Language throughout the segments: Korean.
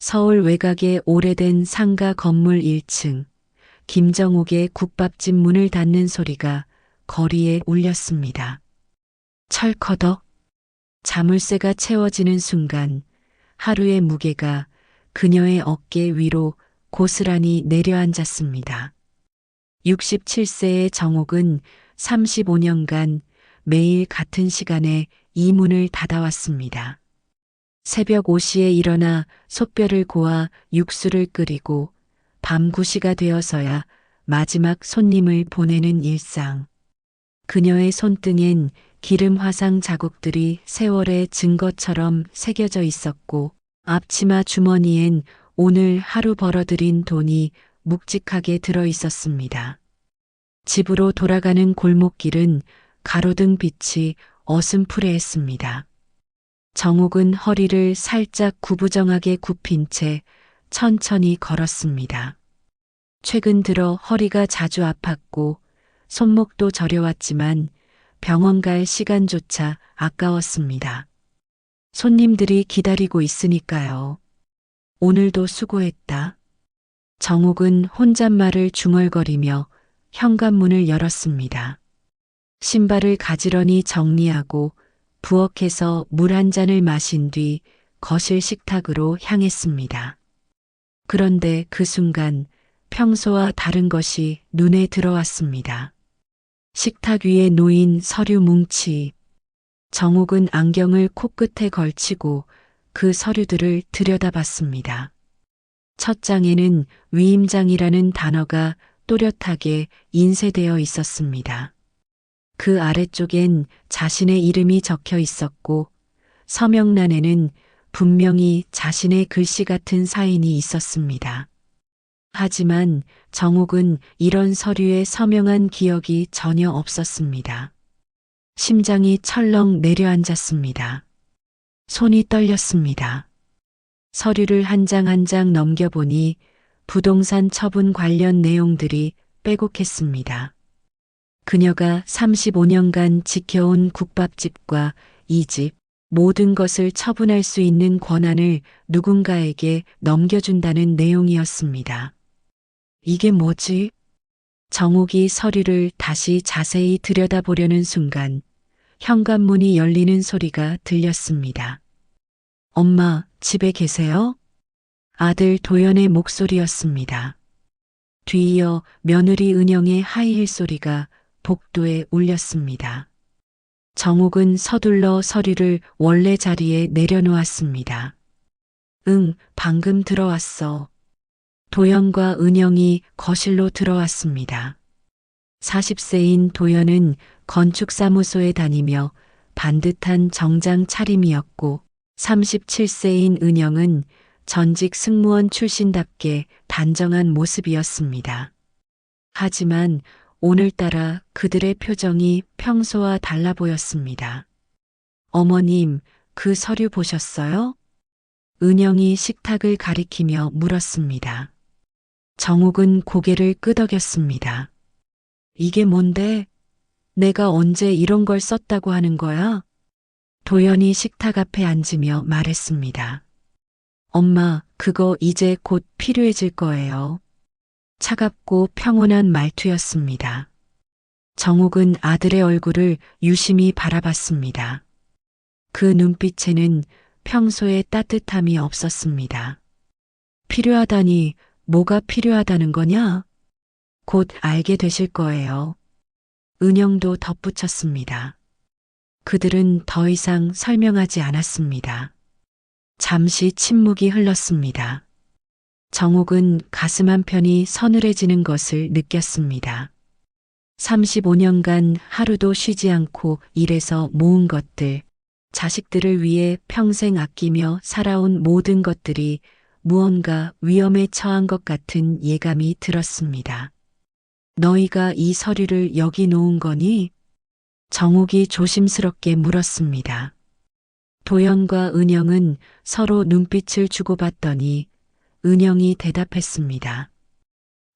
서울 외곽의 오래된 상가 건물 1층, 김정옥의 국밥집 문을 닫는 소리가 거리에 울렸습니다. 철커덕. 자물쇠가 채워지는 순간 하루의 무게가 그녀의 어깨 위로 고스란히 내려앉았습니다. 67세의 정옥은 35년간 매일 같은 시간에 이 문을 닫아왔습니다. 새벽 5시에 일어나 솥뼈를 고아 육수를 끓이고 밤 9시가 되어서야 마지막 손님을 보내는 일상. 그녀의 손등엔 기름 화상 자국들이 세월의 증거처럼 새겨져 있었고 앞치마 주머니엔 오늘 하루 벌어들인 돈이 묵직하게 들어 있었습니다. 집으로 돌아가는 골목길은 가로등 빛이 어슴푸레했습니다. 정옥은 허리를 살짝 구부정하게 굽힌 채 천천히 걸었습니다. 최근 들어 허리가 자주 아팠고 손목도 저려왔지만 병원 갈 시간조차 아까웠습니다. 손님들이 기다리고 있으니까요. 오늘도 수고했다. 정옥은 혼잣말을 중얼거리며 현관문을 열었습니다. 신발을 가지런히 정리하고 부엌에서 물 한 잔을 마신 뒤 거실 식탁으로 향했습니다. 그런데 그 순간 평소와 다른 것이 눈에 들어왔습니다. 식탁 위에 놓인 서류 뭉치. 정옥은 안경을 코끝에 걸치고 그 서류들을 들여다봤습니다. 첫 장에는 위임장이라는 단어가 또렷하게 인쇄되어 있었습니다. 그 아래쪽엔 자신의 이름이 적혀 있었고 서명란에는 분명히 자신의 글씨 같은 사인이 있었습니다. 하지만 정옥은 이런 서류에 서명한 기억이 전혀 없었습니다. 심장이 철렁 내려앉았습니다. 손이 떨렸습니다. 서류를 한 장 한 장 넘겨보니 부동산 처분 관련 내용들이 빼곡했습니다. 그녀가 35년간 지켜온 국밥집과 이 집, 모든 것을 처분할 수 있는 권한을 누군가에게 넘겨준다는 내용이었습니다. 이게 뭐지? 정옥이 서류를 다시 자세히 들여다보려는 순간 현관문이 열리는 소리가 들렸습니다. 엄마, 집에 계세요? 아들 도연의 목소리였습니다. 뒤이어 며느리 은영의 하이힐 소리가 복도에 울렸습니다. 정옥은 서둘러 서류를 원래 자리에 내려놓았습니다. 응, 방금 들어왔어. 도연과 은영이 거실로 들어왔습니다. 40세인 도연은 건축사무소에 다니며 반듯한 정장 차림이었고 37세인 은영은 전직 승무원 출신답게 단정한 모습이었습니다. 하지만 오늘따라 그들의 표정이 평소와 달라 보였습니다. 어머님, 그 서류 보셨어요? 은영이 식탁을 가리키며 물었습니다. 정옥은 고개를 끄덕였습니다. 이게 뭔데? 내가 언제 이런 걸 썼다고 하는 거야? 도연이 식탁 앞에 앉으며 말했습니다. 엄마, 그거 이제 곧 필요해질 거예요. 차갑고 평온한 말투였습니다. 정옥은 아들의 얼굴을 유심히 바라봤습니다. 그 눈빛에는 평소의 따뜻함이 없었습니다. 필요하다니 뭐가 필요하다는 거냐? 곧 알게 되실 거예요. 은영도 덧붙였습니다. 그들은 더 이상 설명하지 않았습니다. 잠시 침묵이 흘렀습니다. 정옥은 가슴 한편이 서늘해지는 것을 느꼈습니다. 35년간 하루도 쉬지 않고 일해서 모은 것들, 자식들을 위해 평생 아끼며 살아온 모든 것들이 무언가 위험에 처한 것 같은 예감이 들었습니다. 너희가 이 서류를 여기 놓은 거니? 정옥이 조심스럽게 물었습니다. 도연과 은영은 서로 눈빛을 주고받더니 은영이 대답했습니다.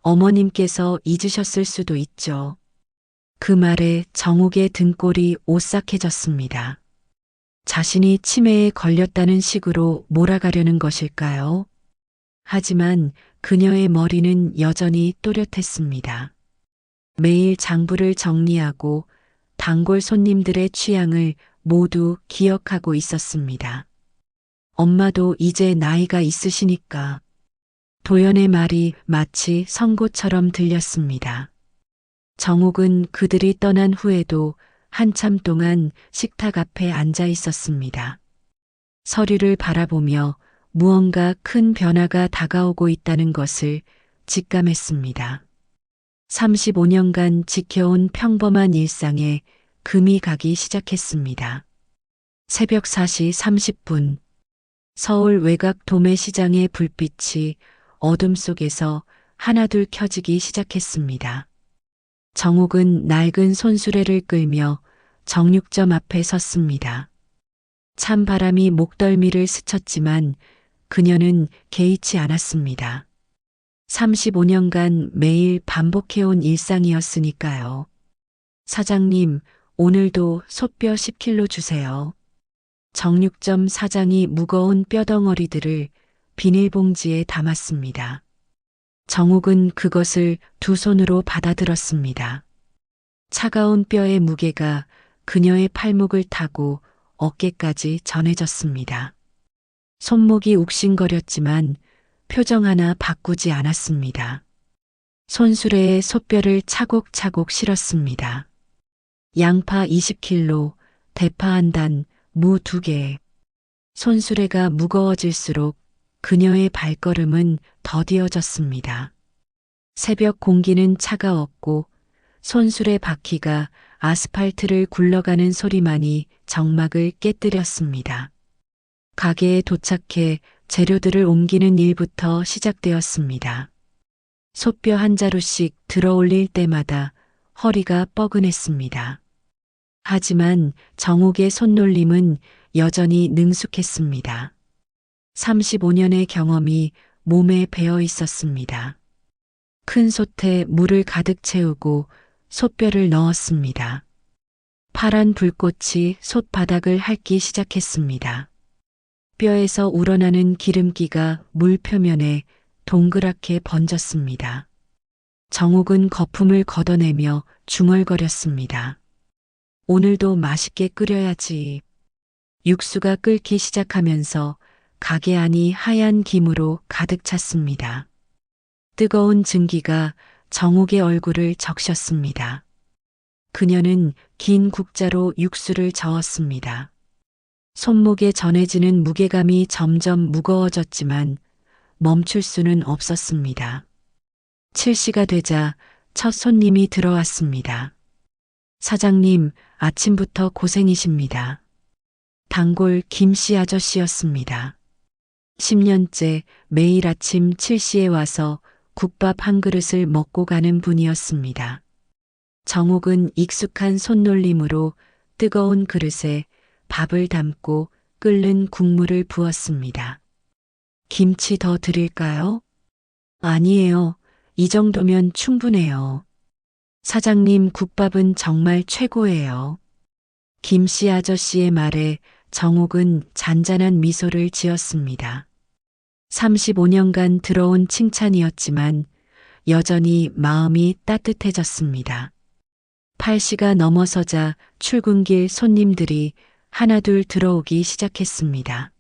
어머님께서 잊으셨을 수도 있죠. 그 말에 정옥의 등골이 오싹해졌습니다. 자신이 치매에 걸렸다는 식으로 몰아가려는 것일까요? 하지만 그녀의 머리는 여전히 또렷했습니다. 매일 장부를 정리하고 단골 손님들의 취향을 모두 기억하고 있었습니다. 엄마도 이제 나이가 있으시니까. 도연의 말이 마치 선고처럼 들렸습니다. 정옥은 그들이 떠난 후에도 한참 동안 식탁 앞에 앉아 있었습니다. 서류를 바라보며 무언가 큰 변화가 다가오고 있다는 것을 직감했습니다. 35년간 지켜온 평범한 일상에 금이 가기 시작했습니다. 새벽 4시 30분, 서울 외곽 도매시장의 불빛이 어둠 속에서 하나둘 켜지기 시작했습니다. 정옥은 낡은 손수레를 끌며 정육점 앞에 섰습니다. 찬바람이 목덜미를 스쳤지만 그녀는 개의치 않았습니다. 35년간 매일 반복해온 일상이었으니까요. 사장님, 오늘도 솥뼈 10kg 주세요. 정육점 사장이 무거운 뼈덩어리들을 비닐봉지에 담았습니다. 정옥은 그것을 두 손으로 받아들었습니다. 차가운 뼈의 무게가 그녀의 팔목을 타고 어깨까지 전해졌습니다. 손목이 욱신거렸지만 표정 하나 바꾸지 않았습니다. 손수레에 솥뼈를 차곡차곡 실었습니다. 양파 20kg, 대파 한 단, 무 2개. 손수레가 무거워질수록 그녀의 발걸음은 더디어졌습니다. 새벽 공기는 차가웠고 손수레 바퀴가 아스팔트를 굴러가는 소리만이 정막을 깨뜨렸습니다. 가게에 도착해 재료들을 옮기는 일부터 시작되었습니다. 솥뼈 한 자루씩 들어올릴 때마다 허리가 뻐근했습니다. 하지만 정옥의 손놀림은 여전히 능숙했습니다. 35년의 경험이 몸에 배어 있었습니다. 큰 솥에 물을 가득 채우고 솥뼈를 넣었습니다. 파란 불꽃이 솥 바닥을 핥기 시작했습니다. 뼈에서 우러나는 기름기가 물 표면에 동그랗게 번졌습니다. 정옥은 거품을 걷어내며 중얼거렸습니다. 오늘도 맛있게 끓여야지. 육수가 끓기 시작하면서 가게 안이 하얀 김으로 가득 찼습니다. 뜨거운 증기가 정옥의 얼굴을 적셨습니다. 그녀는 긴 국자로 육수를 저었습니다. 손목에 전해지는 무게감이 점점 무거워졌지만 멈출 수는 없었습니다. 7시가 되자 첫 손님이 들어왔습니다. 사장님, 아침부터 고생이십니다. 단골 김씨 아저씨였습니다. 10년째 매일 아침 7시에 와서 국밥 한 그릇을 먹고 가는 분이었습니다. 정옥은 익숙한 손놀림으로 뜨거운 그릇에 밥을 담고 끓는 국물을 부었습니다. 김치 더 드릴까요? 아니에요. 이 정도면 충분해요. 사장님 국밥은 정말 최고예요. 김씨 아저씨의 말에 정옥은 잔잔한 미소를 지었습니다. 35년간 들어온 칭찬이었지만 여전히 마음이 따뜻해졌습니다. 8시가 넘어서자 출근길 손님들이 하나둘 들어오기 시작했습니다.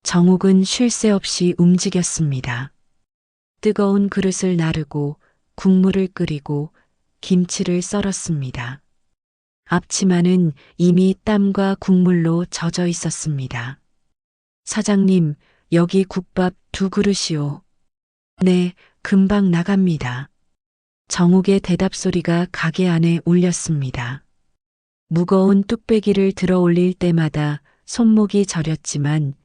정옥은 쉴 새 없이 움직였습니다. 뜨거운 그릇을 나르고 국물을 끓이고 김치를 썰었습니다. 앞치마는 이미 땀과 국물로 젖어 있었습니다. 사장님, 여기 국밥 2그릇이요. 네, 금방 나갑니다. 정옥의 대답 소리가 가게 안에 울렸습니다. 무거운 뚝배기를 들어 올릴 때마다 손목이 저렸지만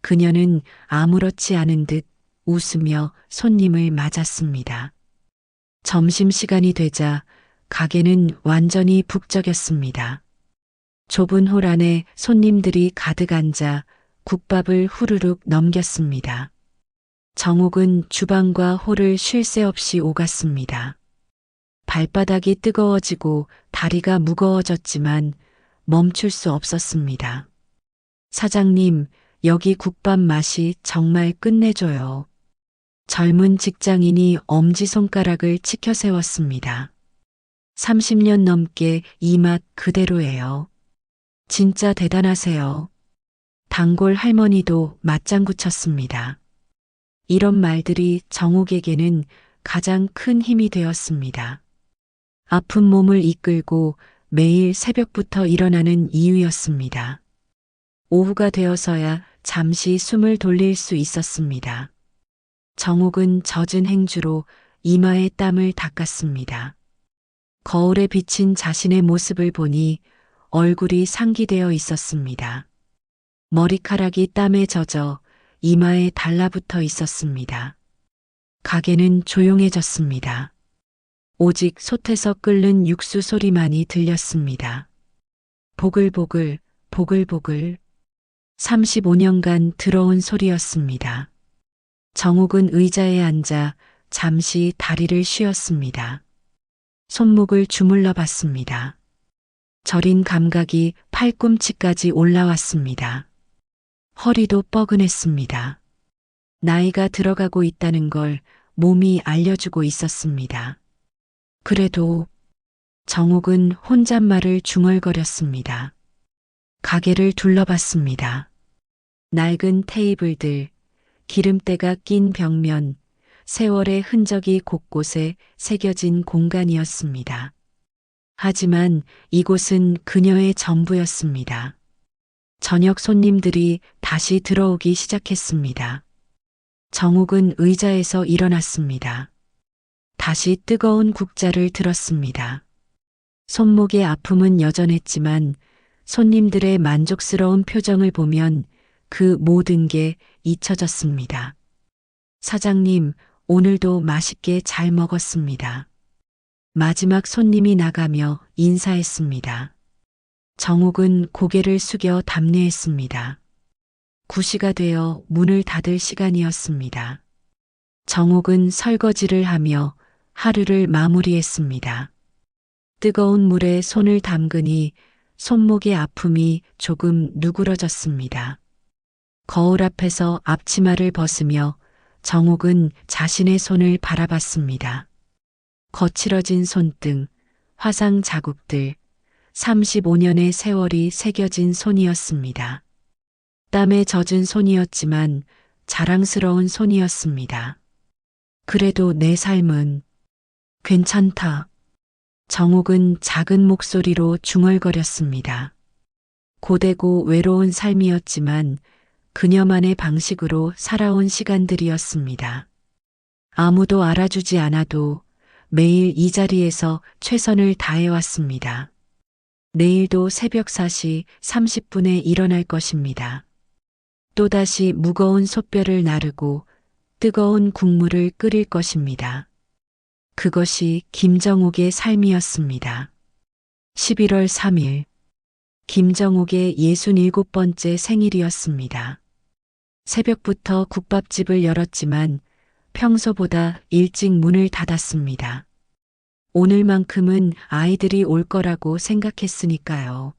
그녀는 아무렇지 않은 듯 웃으며 손님을 맞았습니다. 점심시간이 되자 가게는 완전히 북적였습니다. 좁은 홀 안에 손님들이 가득 앉아 국밥을 후루룩 넘겼습니다. 정옥은 주방과 홀을 쉴 새 없이 오갔습니다. 발바닥이 뜨거워지고 다리가 무거워졌지만 멈출 수 없었습니다. 사장님, 여기 국밥 맛이 정말 끝내줘요. 젊은 직장인이 엄지손가락을 치켜 세웠습니다. 30년 넘게 이 맛 그대로예요. 진짜 대단하세요. 단골 할머니도 맞장구 쳤습니다. 이런 말들이 정욱에게는 가장 큰 힘이 되었습니다. 아픈 몸을 이끌고 매일 새벽부터 일어나는 이유였습니다. 오후가 되어서야 잠시 숨을 돌릴 수 있었습니다. 정욱은 젖은 행주로 이마에 땀을 닦았습니다. 거울에 비친 자신의 모습을 보니 얼굴이 상기되어 있었습니다. 머리카락이 땀에 젖어 이마에 달라붙어 있었습니다. 가게는 조용해졌습니다. 오직 솥에서 끓는 육수 소리만이 들렸습니다. 보글보글, 보글보글. 35년간 들어온 소리였습니다. 정욱은 의자에 앉아 잠시 다리를 쉬었습니다. 손목을 주물러 봤습니다. 저린 감각이 팔꿈치까지 올라왔습니다. 허리도 뻐근했습니다. 나이가 들어가고 있다는 걸 몸이 알려주고 있었습니다. 그래도 정욱은 혼잣말을 중얼거렸습니다. 가게를 둘러봤습니다. 낡은 테이블들, 기름때가 낀 벽면, 세월의 흔적이 곳곳에 새겨진 공간이었습니다. 하지만 이곳은 그녀의 전부였습니다. 저녁 손님들이 다시 들어오기 시작했습니다. 정욱은 의자에서 일어났습니다. 다시 뜨거운 국자를 들었습니다. 손목의 아픔은 여전했지만 손님들의 만족스러운 표정을 보면 그 모든 게 잊혀졌습니다. 사장님, 오늘도 맛있게 잘 먹었습니다. 마지막 손님이 나가며 인사했습니다. 정욱은 고개를 숙여 답례했습니다. 9시가 되어 문을 닫을 시간이었습니다. 정욱은 설거지를 하며 하루를 마무리했습니다. 뜨거운 물에 손을 담그니 손목의 아픔이 조금 누그러졌습니다. 거울 앞에서 앞치마를 벗으며 정욱은 자신의 손을 바라봤습니다. 거칠어진 손등, 화상 자국들, 35년의 세월이 새겨진 손이었습니다. 땀에 젖은 손이었지만 자랑스러운 손이었습니다. 그래도 내 삶은 괜찮다. 정욱은 작은 목소리로 중얼거렸습니다. 고되고 외로운 삶이었지만 그녀만의 방식으로 살아온 시간들이었습니다. 아무도 알아주지 않아도 매일 이 자리에서 최선을 다해왔습니다. 내일도 새벽 4시 30분에 일어날 것입니다. 또다시 무거운 솥뼈를 나르고 뜨거운 국물을 끓일 것입니다. 그것이 김정욱의 삶이었습니다. 11월 3일, 김정욱의 67번째 생일이었습니다. 새벽부터 국밥집을 열었지만 평소보다 일찍 문을 닫았습니다. 오늘만큼은 아이들이 올 거라고 생각했으니까요.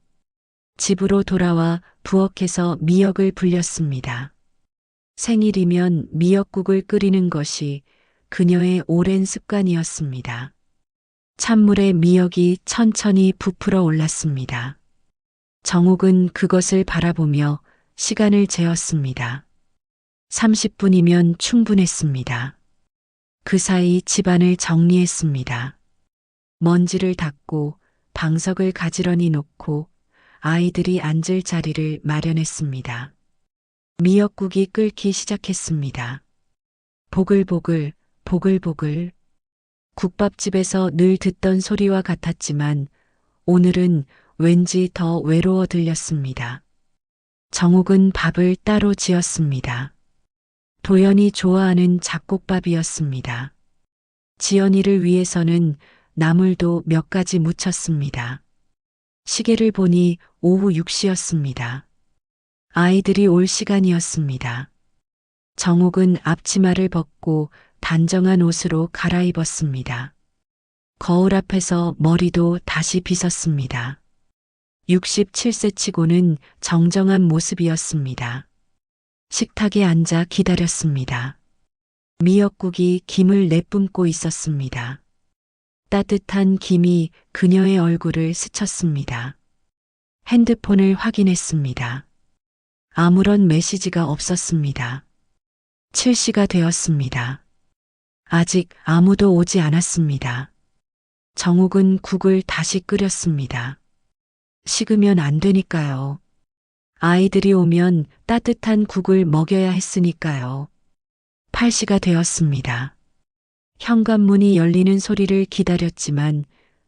집으로 돌아와 부엌에서 미역을 불렸습니다. 생일이면 미역국을 끓이는 것이 그녀의 오랜 습관이었습니다. 찬물에 미역이 천천히 부풀어 올랐습니다. 정욱은 그것을 바라보며 시간을 재었습니다. 30분이면 충분했습니다. 그 사이 집안을 정리했습니다. 먼지를 닦고 방석을 가지런히 놓고 아이들이 앉을 자리를 마련했습니다. 미역국이 끓기 시작했습니다. 보글보글, 보글보글. 국밥집에서 늘 듣던 소리와 같았지만 오늘은 왠지 더 외로워 들렸습니다. 정욱은 밥을 따로 지었습니다. 도연이 좋아하는 잡곡밥이었습니다. 지연이를 위해서는 나물도 몇 가지 무쳤습니다. 시계를 보니 오후 6시였습니다. 아이들이 올 시간이었습니다. 정욱은 앞치마를 벗고 단정한 옷으로 갈아입었습니다. 거울 앞에서 머리도 다시 빗었습니다. 67세 치고는 정정한 모습이었습니다. 식탁에 앉아 기다렸습니다. 미역국이 김을 내뿜고 있었습니다. 따뜻한 김이 그녀의 얼굴을 스쳤습니다. 핸드폰을 확인했습니다. 아무런 메시지가 없었습니다. 7시가 되었습니다. 아직 아무도 오지 않았습니다. 정욱은 국을 다시 끓였습니다. 식으면 안 되니까요. 아이들이 오면 따뜻한 국을 먹여야 했으니까요. 8시가 되었습니다. 현관문이 열리는 소리를 기다렸지만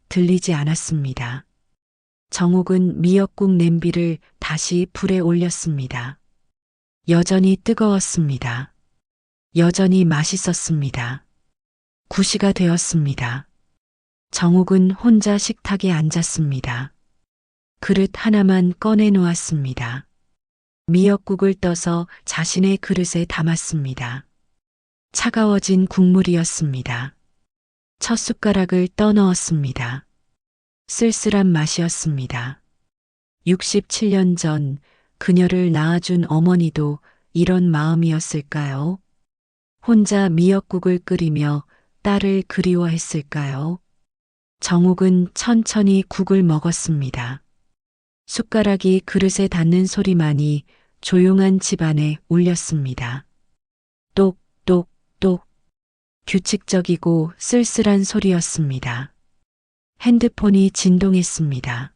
들리지 않았습니다. 정욱은 미역국 냄비를 다시 불에 올렸습니다. 여전히 뜨거웠습니다. 여전히 맛있었습니다. 9시가 되었습니다. 정욱은 혼자 식탁에 앉았습니다. 그릇 하나만 꺼내 놓았습니다. 미역국을 떠서 자신의 그릇에 담았습니다. 차가워진 국물이었습니다. 첫 숟가락을 떠넣었습니다. 쓸쓸한 맛이었습니다. 67년 전 그녀를 낳아준 어머니도 이런 마음이었을까요? 혼자 미역국을 끓이며 딸을 그리워했을까요? 정욱은 천천히 국을 먹었습니다. 숟가락이 그릇에 닿는 소리만이 조용한 집안에 울렸습니다. 똑똑똑. 규칙적이고 쓸쓸한 소리였습니다. 핸드폰이 진동했습니다.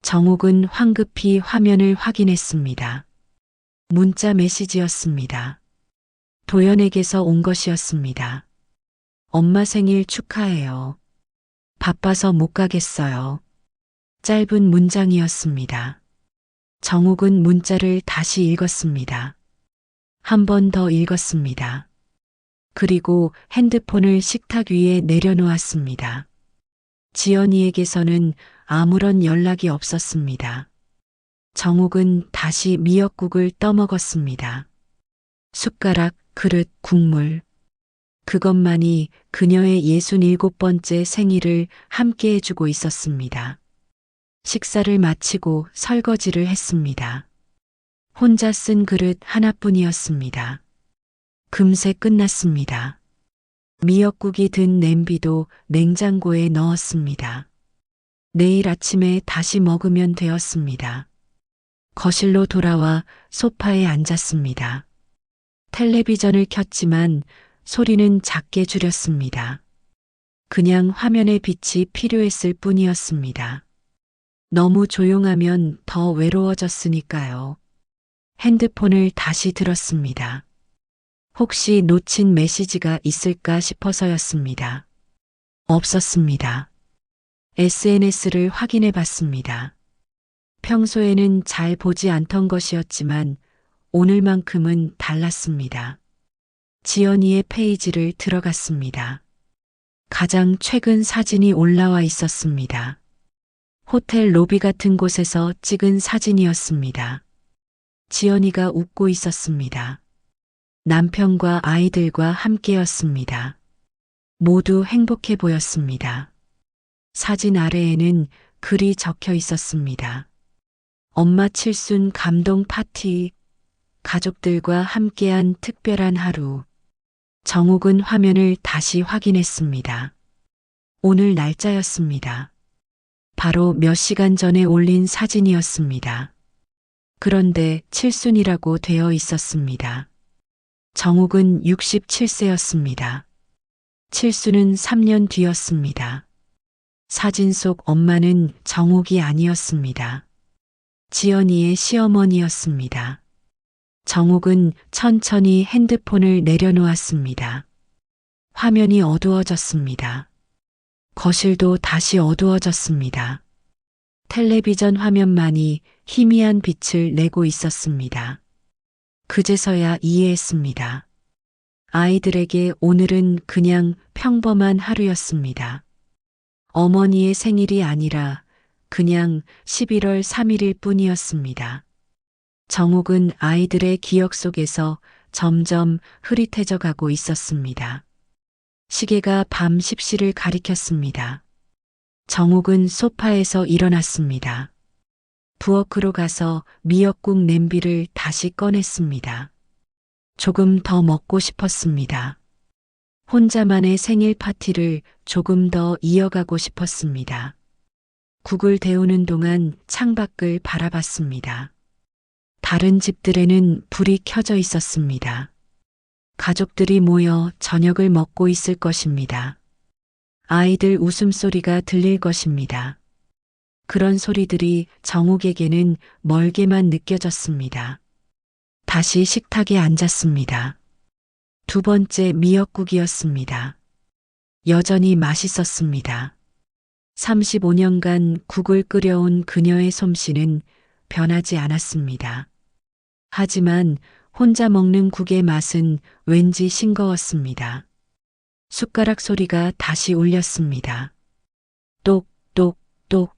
정욱은 황급히 화면을 확인했습니다. 문자 메시지였습니다. 도연에게서 온 것이었습니다. 엄마 생일 축하해요. 바빠서 못 가겠어요. 짧은 문장이었습니다. 정욱은 문자를 다시 읽었습니다. 한 번 더 읽었습니다. 그리고 핸드폰을 식탁 위에 내려놓았습니다. 지연이에게서는 아무런 연락이 없었습니다. 정욱은 다시 미역국을 떠먹었습니다. 숟가락, 그릇, 국물. 그것만이 그녀의 67번째 생일을 함께 해주고 있었습니다. 식사를 마치고 설거지를 했습니다. 혼자 쓴 그릇 하나뿐이었습니다. 금세 끝났습니다. 미역국이 든 냄비도 냉장고에 넣었습니다. 내일 아침에 다시 먹으면 되었습니다. 거실로 돌아와 소파에 앉았습니다. 텔레비전을 켰지만 소리는 작게 줄였습니다. 그냥 화면의 빛이 필요했을 뿐이었습니다. 너무 조용하면 더 외로워졌으니까요. 핸드폰을 다시 들었습니다. 혹시 놓친 메시지가 있을까 싶어서였습니다. 없었습니다. SNS를 확인해 봤습니다. 평소에는 잘 보지 않던 것이었지만 오늘만큼은 달랐습니다. 지연이의 페이지를 들어갔습니다. 가장 최근 사진이 올라와 있었습니다. 호텔 로비 같은 곳에서 찍은 사진이었습니다. 지연이가 웃고 있었습니다. 남편과 아이들과 함께였습니다. 모두 행복해 보였습니다. 사진 아래에는 글이 적혀 있었습니다. 엄마 칠순 감동 파티, 가족들과 함께한 특별한 하루. 정욱은 화면을 다시 확인했습니다. 오늘 날짜였습니다. 바로 몇 시간 전에 올린 사진이었습니다. 그런데 칠순이라고 되어 있었습니다. 정욱은 67세였습니다. 칠순은 3년 뒤였습니다. 사진 속 엄마는 정욱이 아니었습니다. 지연이의 시어머니였습니다. 정욱은 천천히 핸드폰을 내려놓았습니다. 화면이 어두워졌습니다. 거실도 다시 어두워졌습니다. 텔레비전 화면만이 희미한 빛을 내고 있었습니다. 그제서야 이해했습니다. 아이들에게 오늘은 그냥 평범한 하루였습니다. 어머니의 생일이 아니라 그냥 11월 3일일 뿐이었습니다. 정욱은 아이들의 기억 속에서 점점 흐릿해져 가고 있었습니다. 시계가 밤 10시를 가리켰습니다. 정욱은 소파에서 일어났습니다. 부엌으로 가서 미역국 냄비를 다시 꺼냈습니다. 조금 더 먹고 싶었습니다. 혼자만의 생일 파티를 조금 더 이어가고 싶었습니다. 국을 데우는 동안 창밖을 바라봤습니다. 다른 집들에는 불이 켜져 있었습니다. 가족들이 모여 저녁을 먹고 있을 것입니다. 아이들 웃음소리가 들릴 것입니다. 그런 소리들이 정욱에게는 멀게만 느껴졌습니다. 다시 식탁에 앉았습니다. 두 번째 미역국이었습니다. 여전히 맛있었습니다. 35년간 국을 끓여온 그녀의 솜씨는 변하지 않았습니다. 하지만 혼자 먹는 국의 맛은 왠지 싱거웠습니다. 숟가락 소리가 다시 울렸습니다. 똑, 똑, 똑.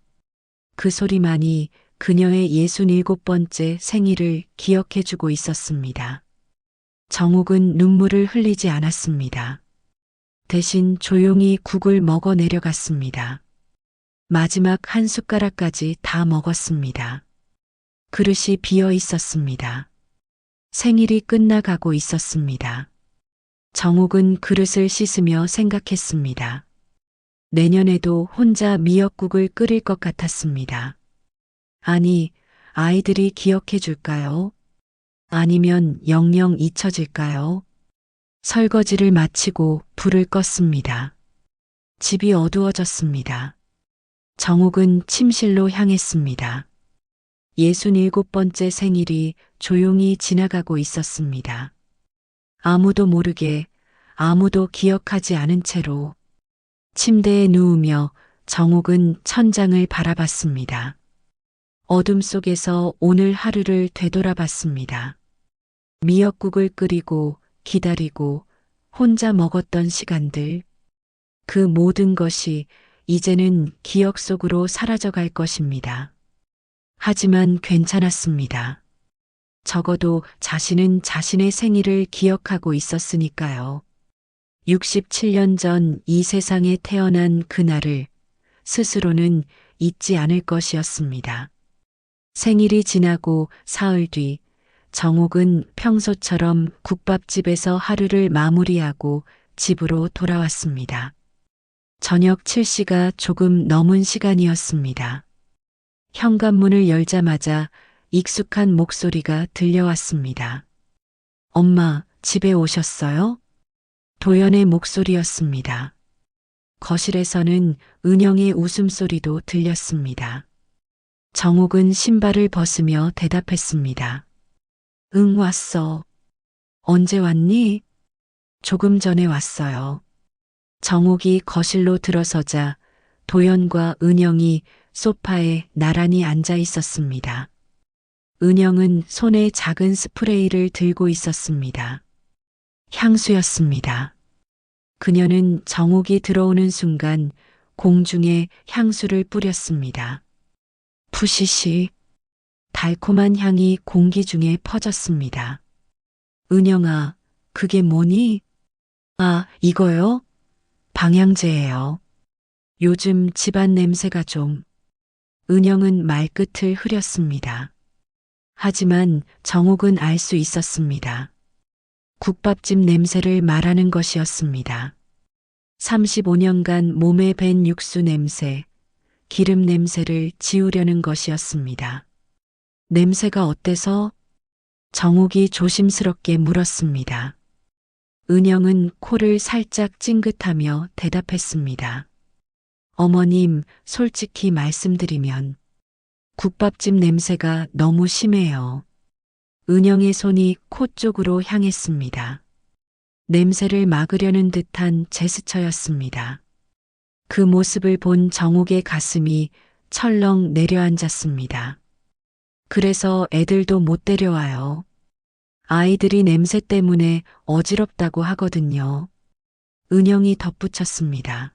그 소리만이 그녀의 67번째 생일을 기억해주고 있었습니다. 정욱은 눈물을 흘리지 않았습니다. 대신 조용히 국을 먹어 내려갔습니다. 마지막 한 숟가락까지 다 먹었습니다. 그릇이 비어 있었습니다. 생일이 끝나가고 있었습니다. 정욱은 그릇을 씻으며 생각했습니다. 내년에도 혼자 미역국을 끓일 것 같았습니다. 아니, 아이들이 기억해 줄까요? 아니면 영영 잊혀질까요? 설거지를 마치고 불을 껐습니다. 집이 어두워졌습니다. 정욱은 침실로 향했습니다. 67번째 생일이 조용히 지나가고 있었습니다. 아무도 모르게, 아무도 기억하지 않은 채로 침대에 누우며 정욱은 천장을 바라봤습니다. 어둠 속에서 오늘 하루를 되돌아봤습니다. 미역국을 끓이고 기다리고 혼자 먹었던 시간들, 그 모든 것이 이제는 기억 속으로 사라져갈 것입니다. 하지만 괜찮았습니다. 적어도 자신은 자신의 생일을 기억하고 있었으니까요. 67년 전 이 세상에 태어난 그날을 스스로는 잊지 않을 것이었습니다. 생일이 지나고 사흘 뒤 정욱은 평소처럼 국밥집에서 하루를 마무리하고 집으로 돌아왔습니다. 저녁 7시가 조금 넘은 시간이었습니다. 현관문을 열자마자 익숙한 목소리가 들려왔습니다. 엄마, 집에 오셨어요? 도연의 목소리였습니다. 거실에서는 은영의 웃음소리도 들렸습니다. 정욱은 신발을 벗으며 대답했습니다. 응, 왔어. 언제 왔니? 조금 전에 왔어요. 정욱이 거실로 들어서자 도연과 은영이 소파에 나란히 앉아 있었습니다. 은영은 손에 작은 스프레이를 들고 있었습니다. 향수였습니다. 그녀는 정욱이 들어오는 순간 공중에 향수를 뿌렸습니다. 푸시시, 달콤한 향이 공기 중에 퍼졌습니다. 은영아, 그게 뭐니? 아, 이거요? 방향제예요. 요즘 집안 냄새가 좀. 은영은 말끝을 흐렸습니다. 하지만 정욱은 알 수 있었습니다. 국밥집 냄새를 말하는 것이었습니다. 35년간 몸에 밴 육수 냄새, 기름 냄새를 지우려는 것이었습니다. 냄새가 어때서? 정욱이 조심스럽게 물었습니다. 은영은 코를 살짝 찡긋하며 대답했습니다. 어머님, 솔직히 말씀드리면 국밥집 냄새가 너무 심해요. 은영의 손이 코 쪽으로 향했습니다. 냄새를 막으려는 듯한 제스처였습니다. 그 모습을 본 정욱의 가슴이 철렁 내려앉았습니다. 그래서 애들도 못 데려와요. 아이들이 냄새 때문에 어지럽다고 하거든요. 은영이 덧붙였습니다.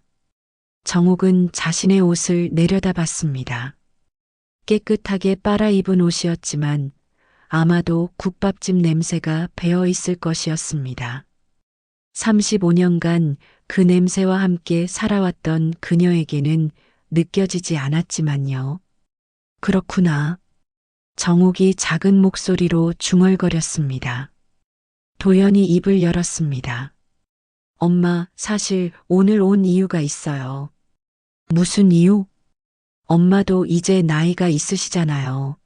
정욱은 자신의 옷을 내려다봤습니다. 깨끗하게 빨아입은 옷이었지만 아마도 국밥집 냄새가 배어 있을 것이었습니다. 35년간 그 냄새와 함께 살아왔던 그녀에게는 느껴지지 않았지만요. 그렇구나. 정욱이 작은 목소리로 중얼거렸습니다. 도연이 입을 열었습니다. 엄마, 사실 오늘 온 이유가 있어요. 무슨 이유? 엄마도 이제 나이가 있으시잖아요.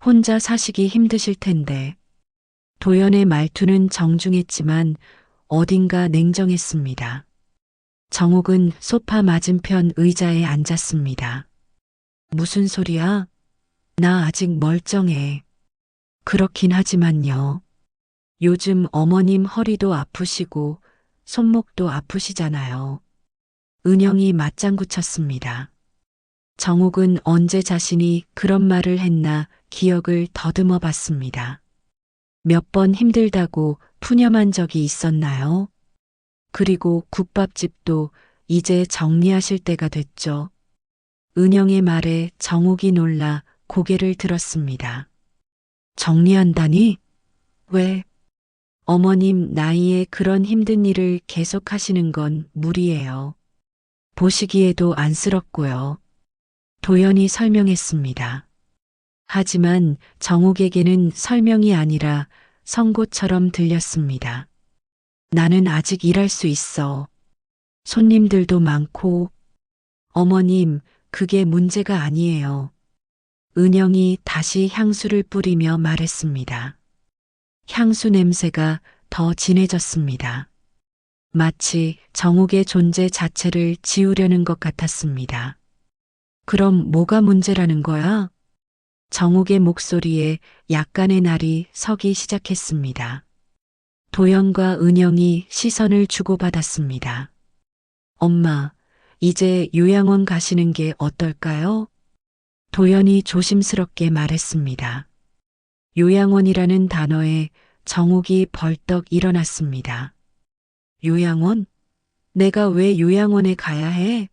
혼자 사시기 힘드실 텐데. 도연의 말투는 정중했지만 어딘가 냉정했습니다. 정옥은 소파 맞은편 의자에 앉았습니다. 무슨 소리야? 나 아직 멀쩡해. 그렇긴 하지만요. 요즘 어머님 허리도 아프시고 손목도 아프시잖아요. 은영이 맞장구 쳤습니다. 정옥은 언제 자신이 그런 말을 했나 기억을 더듬어 봤습니다. 몇 번 힘들다고 푸념한 적이 있었나요? 그리고 국밥집도 이제 정리하실 때가 됐죠. 은영의 말에 정옥이 놀라 고개를 들었습니다. 정리한다니? 왜? 어머님 나이에 그런 힘든 일을 계속 하시는 건 무리예요. 보시기에도 안쓰럽고요. 도연이 설명했습니다. 하지만 정옥에게는 설명이 아니라 선고처럼 들렸습니다. 나는 아직 일할 수 있어. 손님들도 많고. 어머님, 그게 문제가 아니에요. 은영이 다시 향수를 뿌리며 말했습니다. 향수 냄새가 더 진해졌습니다. 마치 정옥의 존재 자체를 지우려는 것 같았습니다. 그럼 뭐가 문제라는 거야? 정옥의 목소리에 약간의 날이 서기 시작했습니다. 도연과 은영이 시선을 주고받았습니다. 엄마, 이제 요양원 가시는 게 어떨까요? 도연이 조심스럽게 말했습니다. 요양원이라는 단어에 정옥이 벌떡 일어났습니다. 요양원? 내가 왜 요양원에 가야 해?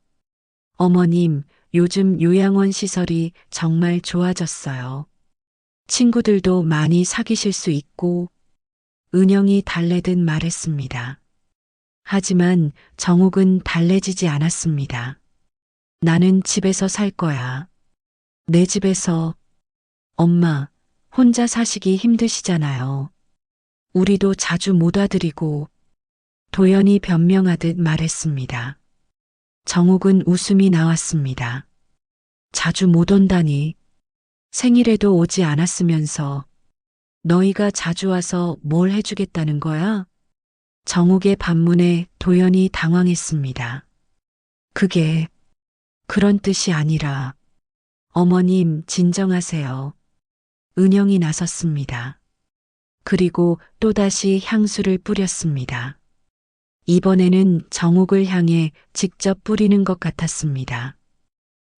어머님, 요즘 요양원 시설이 정말 좋아졌어요. 친구들도 많이 사귀실 수 있고, 은영이 달래듯 말했습니다. 하지만 정옥은 달래지지 않았습니다. 나는 집에서 살 거야. 내 집에서. 엄마, 혼자 사시기 힘드시잖아요. 우리도 자주 못 와드리고. 도연이 변명하듯 말했습니다. 정옥은 웃음이 나왔습니다. 자주 못 온다니. 생일에도 오지 않았으면서 너희가 자주 와서 뭘 해주겠다는 거야? 정옥의 반문에 도연이 당황했습니다. 그게 그런 뜻이 아니라. 어머님 진정하세요. 은영이 나섰습니다. 그리고 또다시 향수를 뿌렸습니다. 이번에는 정옥을 향해 직접 뿌리는 것 같았습니다.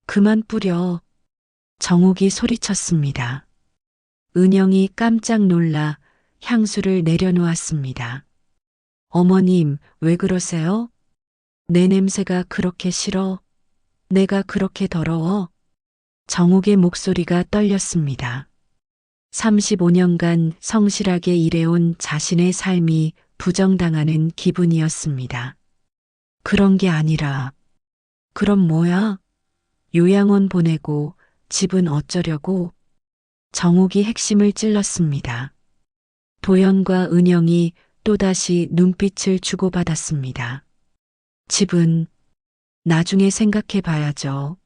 그만 뿌려. 정옥이 소리쳤습니다. 은영이 깜짝 놀라 향수를 내려놓았습니다. 어머님, 왜 그러세요? 내 냄새가 그렇게 싫어? 내가 그렇게 더러워? 정옥의 목소리가 떨렸습니다. 35년간 성실하게 일해온 자신의 삶이 부정당하는 기분이었습니다. 그런 게 아니라, 그럼 뭐야? 요양원 보내고 집은 어쩌려고? 정옥이 핵심을 찔렀습니다. 도연과 은영이 또다시 눈빛을 주고받았습니다. 집은 나중에 생각해 봐야죠.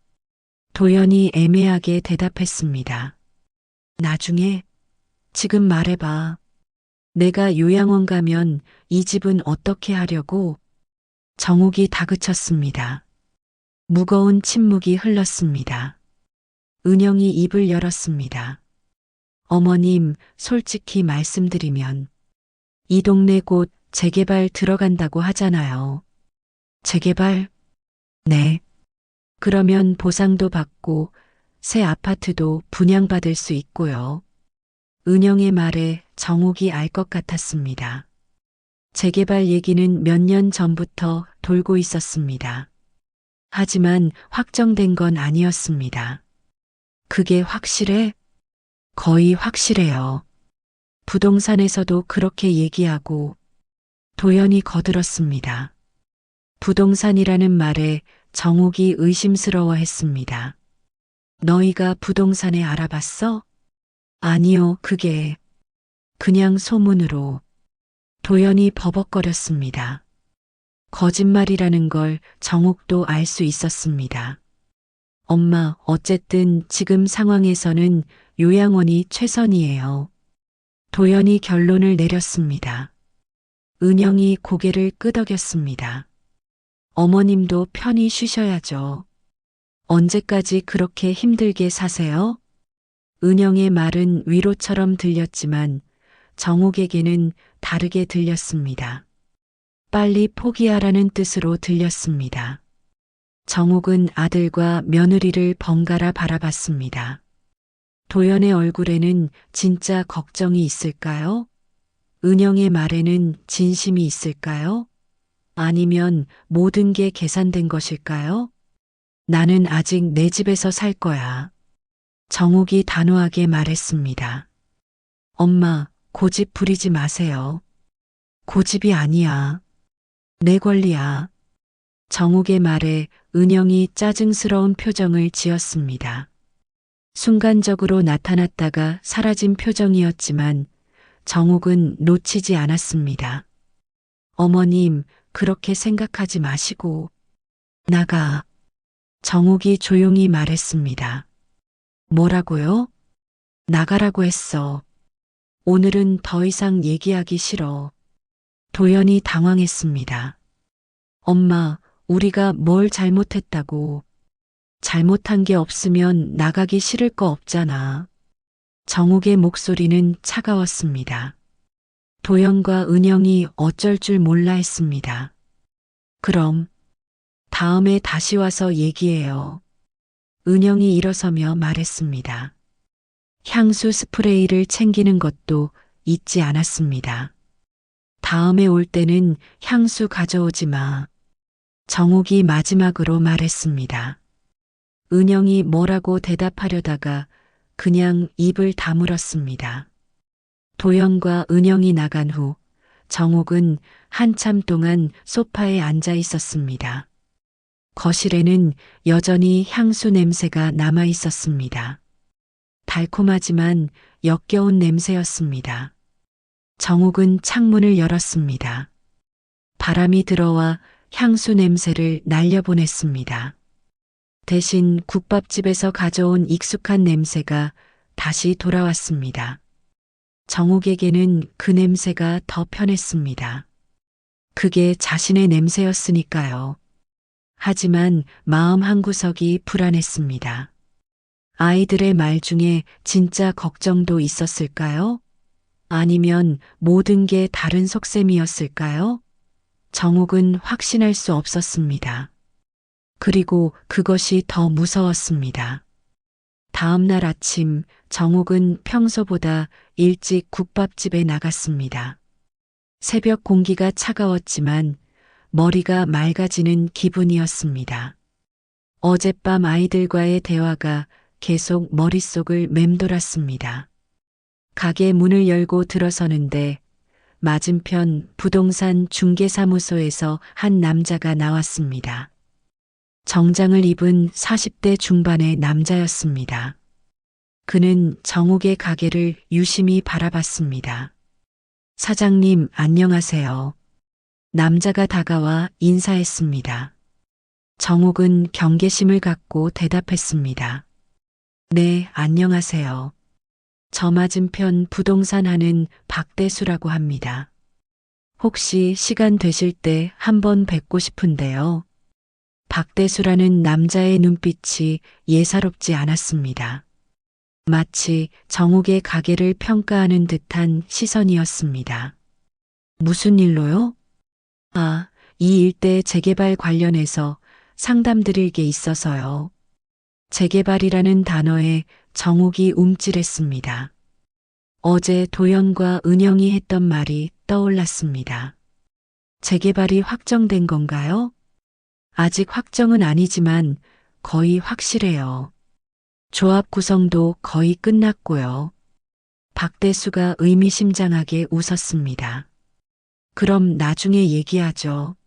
도연이 애매하게 대답했습니다. 나중에? 지금 말해봐. 내가 요양원 가면 이 집은 어떻게 하려고? 정옥이 다그쳤습니다. 무거운 침묵이 흘렀습니다. 은영이 입을 열었습니다. 어머님, 솔직히 말씀드리면 이 동네 곧 재개발 들어간다고 하잖아요. 재개발? 네. 그러면 보상도 받고 새 아파트도 분양받을 수 있고요. 은영의 말에 정옥이 알 것 같았습니다. 재개발 얘기는 몇 년 전부터 돌고 있었습니다. 하지만 확정된 건 아니었습니다. 그게 확실해? 거의 확실해요. 부동산에서도 그렇게 얘기하고. 도연이 거들었습니다. 부동산이라는 말에 정옥이 의심스러워했습니다. 너희가 부동산에 알아봤어? 아니요, 그게 그냥 소문으로. 도연이 버벅거렸습니다. 거짓말이라는 걸 정옥도 알 수 있었습니다. 엄마, 어쨌든 지금 상황에서는 요양원이 최선이에요. 도연이 결론을 내렸습니다. 은영이 고개를 끄덕였습니다. 어머님도 편히 쉬셔야죠. 언제까지 그렇게 힘들게 사세요? 은영의 말은 위로처럼 들렸지만 정옥에게는 다르게 들렸습니다. 빨리 포기하라는 뜻으로 들렸습니다. 정옥은 아들과 며느리를 번갈아 바라봤습니다. 도연의 얼굴에는 진짜 걱정이 있을까요? 은영의 말에는 진심이 있을까요? 아니면 모든 게 계산된 것일까요? 나는 아직 내 집에서 살 거야. 정옥이 단호하게 말했습니다. 엄마, 고집 부리지 마세요. 고집이 아니야. 내 권리야. 정옥의 말에 은영이 짜증스러운 표정을 지었습니다. 순간적으로 나타났다가 사라진 표정이었지만 정옥은 놓치지 않았습니다. 어머님, 그렇게 생각하지 마시고 나가. 정옥이 조용히 말했습니다. 뭐라고요? 나가라고 했어. 오늘은 더 이상 얘기하기 싫어. 도연이 당황했습니다. 엄마, 우리가 뭘 잘못했다고. 잘못한 게 없으면 나가기 싫을 거 없잖아. 정옥의 목소리는 차가웠습니다. 도연과 은영이 어쩔 줄 몰라 했습니다. 그럼 다음에 다시 와서 얘기해요. 은영이 일어서며 말했습니다. 향수 스프레이를 챙기는 것도 잊지 않았습니다. 다음에 올 때는 향수 가져오지 마. 정옥이 마지막으로 말했습니다. 은영이 뭐라고 대답하려다가 그냥 입을 다물었습니다. 도연과 은영이 나간 후 정옥은 한참 동안 소파에 앉아 있었습니다. 거실에는 여전히 향수 냄새가 남아 있었습니다. 달콤하지만 역겨운 냄새였습니다. 정옥은 창문을 열었습니다. 바람이 들어와 향수 냄새를 날려보냈습니다. 대신 국밥집에서 가져온 익숙한 냄새가 다시 돌아왔습니다. 정옥에게는 그 냄새가 더 편했습니다. 그게 자신의 냄새였으니까요. 하지만 마음 한구석이 불안했습니다. 아이들의 말 중에 진짜 걱정도 있었을까요? 아니면 모든 게 다른 속셈이었을까요? 정옥은 확신할 수 없었습니다. 그리고 그것이 더 무서웠습니다. 다음 날 아침 정옥은 평소보다 일찍 국밥집에 나갔습니다. 새벽 공기가 차가웠지만 머리가 맑아지는 기분이었습니다. 어젯밤 아이들과의 대화가 계속 머릿속을 맴돌았습니다. 가게 문을 열고 들어서는데 맞은편 부동산 중개사무소에서 한 남자가 나왔습니다. 정장을 입은 40대 중반의 남자였습니다. 그는 정옥의 가게를 유심히 바라봤습니다. 사장님, 안녕하세요. 남자가 다가와 인사했습니다. 정옥은 경계심을 갖고 대답했습니다. 네, 안녕하세요. 저 맞은편 부동산 하는 박대수라고 합니다. 혹시 시간 되실 때 한번 뵙고 싶은데요. 박대수라는 남자의 눈빛이 예사롭지 않았습니다. 마치 정옥의 가게를 평가하는 듯한 시선이었습니다. 무슨 일로요? 아, 이 일대 재개발 관련해서 상담드릴 게 있어서요. 재개발이라는 단어에 정옥이 움찔했습니다. 어제 도연과 은영이 했던 말이 떠올랐습니다. 재개발이 확정된 건가요? 아직 확정은 아니지만 거의 확실해요. 조합 구성도 거의 끝났고요. 박대수가 의미심장하게 웃었습니다. 그럼 나중에 얘기하죠.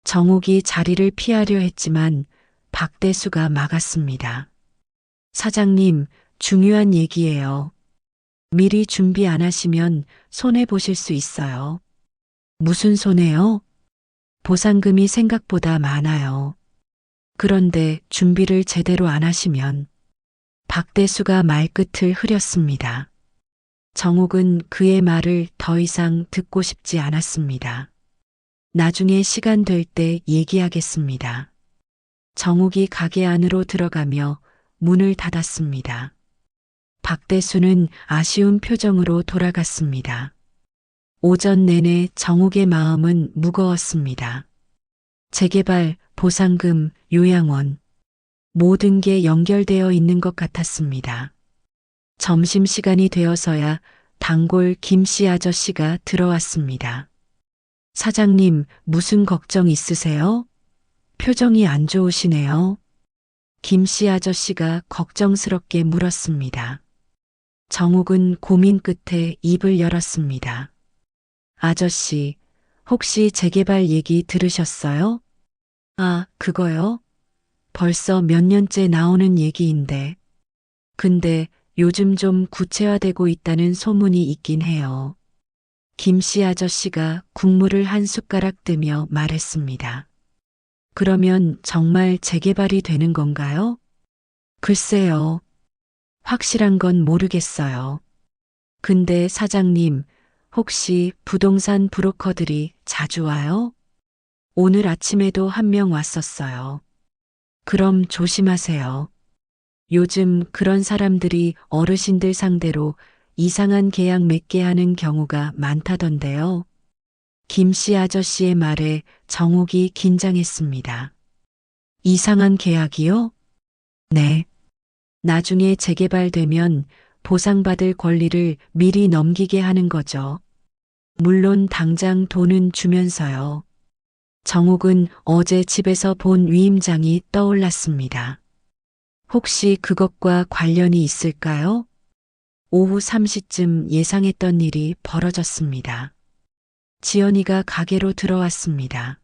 정옥이 자리를 피하려 했지만 박대수가 막았습니다. 사장님, 중요한 얘기예요. 미리 준비 안 하시면 손해 보실 수 있어요. 무슨 손해요? 보상금이 생각보다 많아요. 그런데 준비를 제대로 안 하시면 박대수가 말끝을 흐렸습니다. 정옥은 그의 말을 더 이상 듣고 싶지 않았습니다. 나중에 시간 될 때 얘기하겠습니다. 정옥이 가게 안으로 들어가며 문을 닫았습니다. 박대수는 아쉬운 표정으로 돌아갔습니다. 오전 내내 정옥의 마음은 무거웠습니다. 재개발, 보상금, 요양원, 모든 게 연결되어 있는 것 같았습니다. 점심시간이 되어서야 단골 김씨 아저씨가 들어왔습니다. 사장님, 무슨 걱정 있으세요? 표정이 안 좋으시네요. 김씨 아저씨가 걱정스럽게 물었습니다. 정욱은 고민 끝에 입을 열었습니다. 아저씨, 혹시 재개발 얘기 들으셨어요? 아, 그거요? 벌써 몇 년째 나오는 얘기인데. 근데 요즘 좀 구체화되고 있다는 소문이 있긴 해요. 김씨 아저씨가 국물을 한 숟가락 뜨며 말했습니다. 그러면 정말 재개발이 되는 건가요? 글쎄요. 확실한 건 모르겠어요. 근데 사장님, 혹시 부동산 브로커들이 자주 와요? 오늘 아침에도 한 명 왔었어요. 그럼 조심하세요. 요즘 그런 사람들이 어르신들 상대로 이상한 계약 맺게 하는 경우가 많다던데요. 김씨 아저씨의 말에 정욱이 긴장했습니다. 이상한 계약이요? 네. 나중에 재개발되면 보상받을 권리를 미리 넘기게 하는 거죠. 물론 당장 돈은 주면서요. 정욱은 어제 집에서 본 위임장이 떠올랐습니다. 혹시 그것과 관련이 있을까요? 오후 3시쯤 예상했던 일이 벌어졌습니다. 지연이가 가게로 들어왔습니다.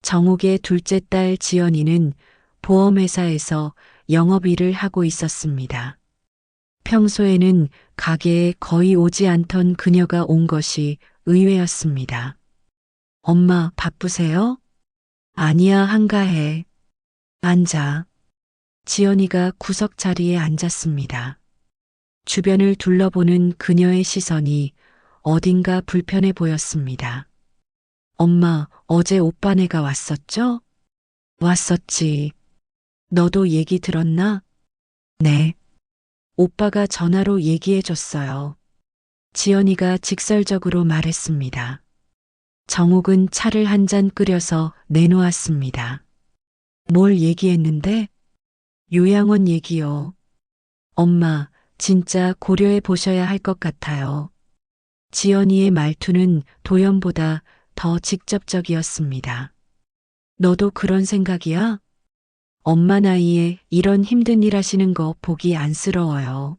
정욱의 둘째 딸 지연이는 보험회사에서 영업일을 하고 있었습니다. 평소에는 가게에 거의 오지 않던 그녀가 온 것이 의외였습니다. 엄마, 바쁘세요? 아니야, 한가해. 앉아. 지연이가 구석 자리에 앉았습니다. 주변을 둘러보는 그녀의 시선이 어딘가 불편해 보였습니다. 엄마, 어제 오빠네가 왔었죠? 왔었지. 너도 얘기 들었나? 네. 오빠가 전화로 얘기해 줬어요. 지연이가 직설적으로 말했습니다. 정욱은 차를 한 잔 끓여서 내놓았습니다. 뭘 얘기했는데? 요양원 얘기요. 엄마, 진짜 고려해 보셔야 할 것 같아요. 지연이의 말투는 도연보다 더 직접적이었습니다. 너도 그런 생각이야? 엄마 나이에 이런 힘든 일 하시는 거 보기 안쓰러워요.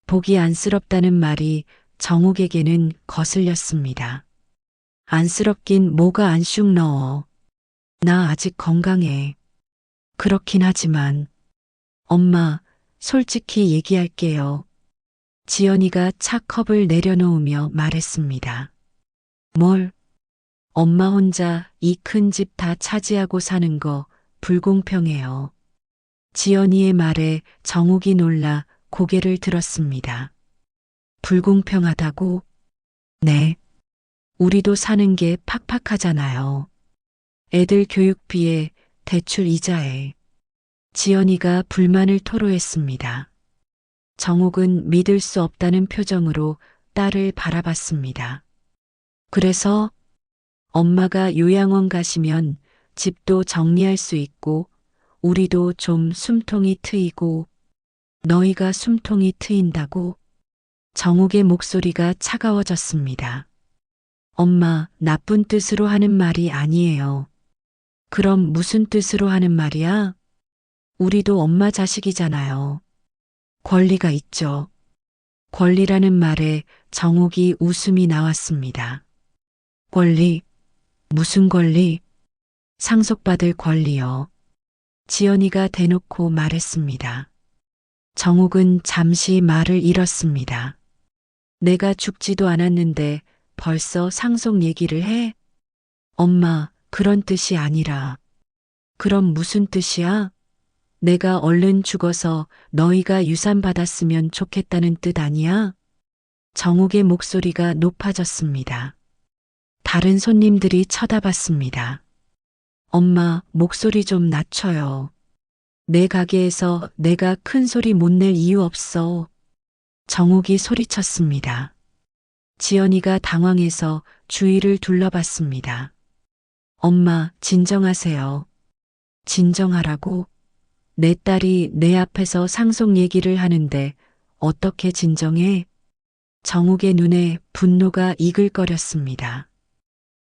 보기 안쓰럽다는 말이 정욱에게는 거슬렸습니다. 안쓰럽긴 뭐가 안 쑥 넣어. 나 아직 건강해. 그렇긴 하지만 엄마, 솔직히 얘기할게요. 지연이가 차 컵을 내려놓으며 말했습니다. 뭘? 엄마 혼자 이 큰 집 다 차지하고 사는 거 불공평해요. 지연이의 말에 정욱이 놀라 고개를 들었습니다. 불공평하다고? 네. 우리도 사는 게 팍팍하잖아요. 애들 교육비에 대출 이자에. 지연이가 불만을 토로했습니다. 정욱은 믿을 수 없다는 표정으로 딸을 바라봤습니다. 그래서 엄마가 요양원 가시면 집도 정리할 수 있고 우리도 좀 숨통이 트이고 너희가 숨통이 트인다고? 정욱의 목소리가 차가워졌습니다. 엄마, 나쁜 뜻으로 하는 말이 아니에요. 그럼 무슨 뜻으로 하는 말이야? 우리도 엄마 자식이잖아요. 권리가 있죠. 권리라는 말에 정욱이 웃음이 나왔습니다. 권리? 무슨 권리? 상속받을 권리요. 지연이가 대놓고 말했습니다. 정욱은 잠시 말을 잃었습니다. 내가 죽지도 않았는데 벌써 상속 얘기를 해? 엄마, 그런 뜻이 아니라. 그럼 무슨 뜻이야? 내가 얼른 죽어서 너희가 유산 받았으면 좋겠다는 뜻 아니야? 정욱의 목소리가 높아졌습니다. 다른 손님들이 쳐다봤습니다. 엄마, 목소리 좀 낮춰요. 내 가게에서 내가 큰 소리 못 낼 이유 없어. 정욱이 소리쳤습니다. 지연이가 당황해서 주위를 둘러봤습니다. 엄마, 진정하세요. 진정하라고? 내 딸이 내 앞에서 상속 얘기를 하는데 어떻게 진정해? 정욱의 눈에 분노가 이글거렸습니다.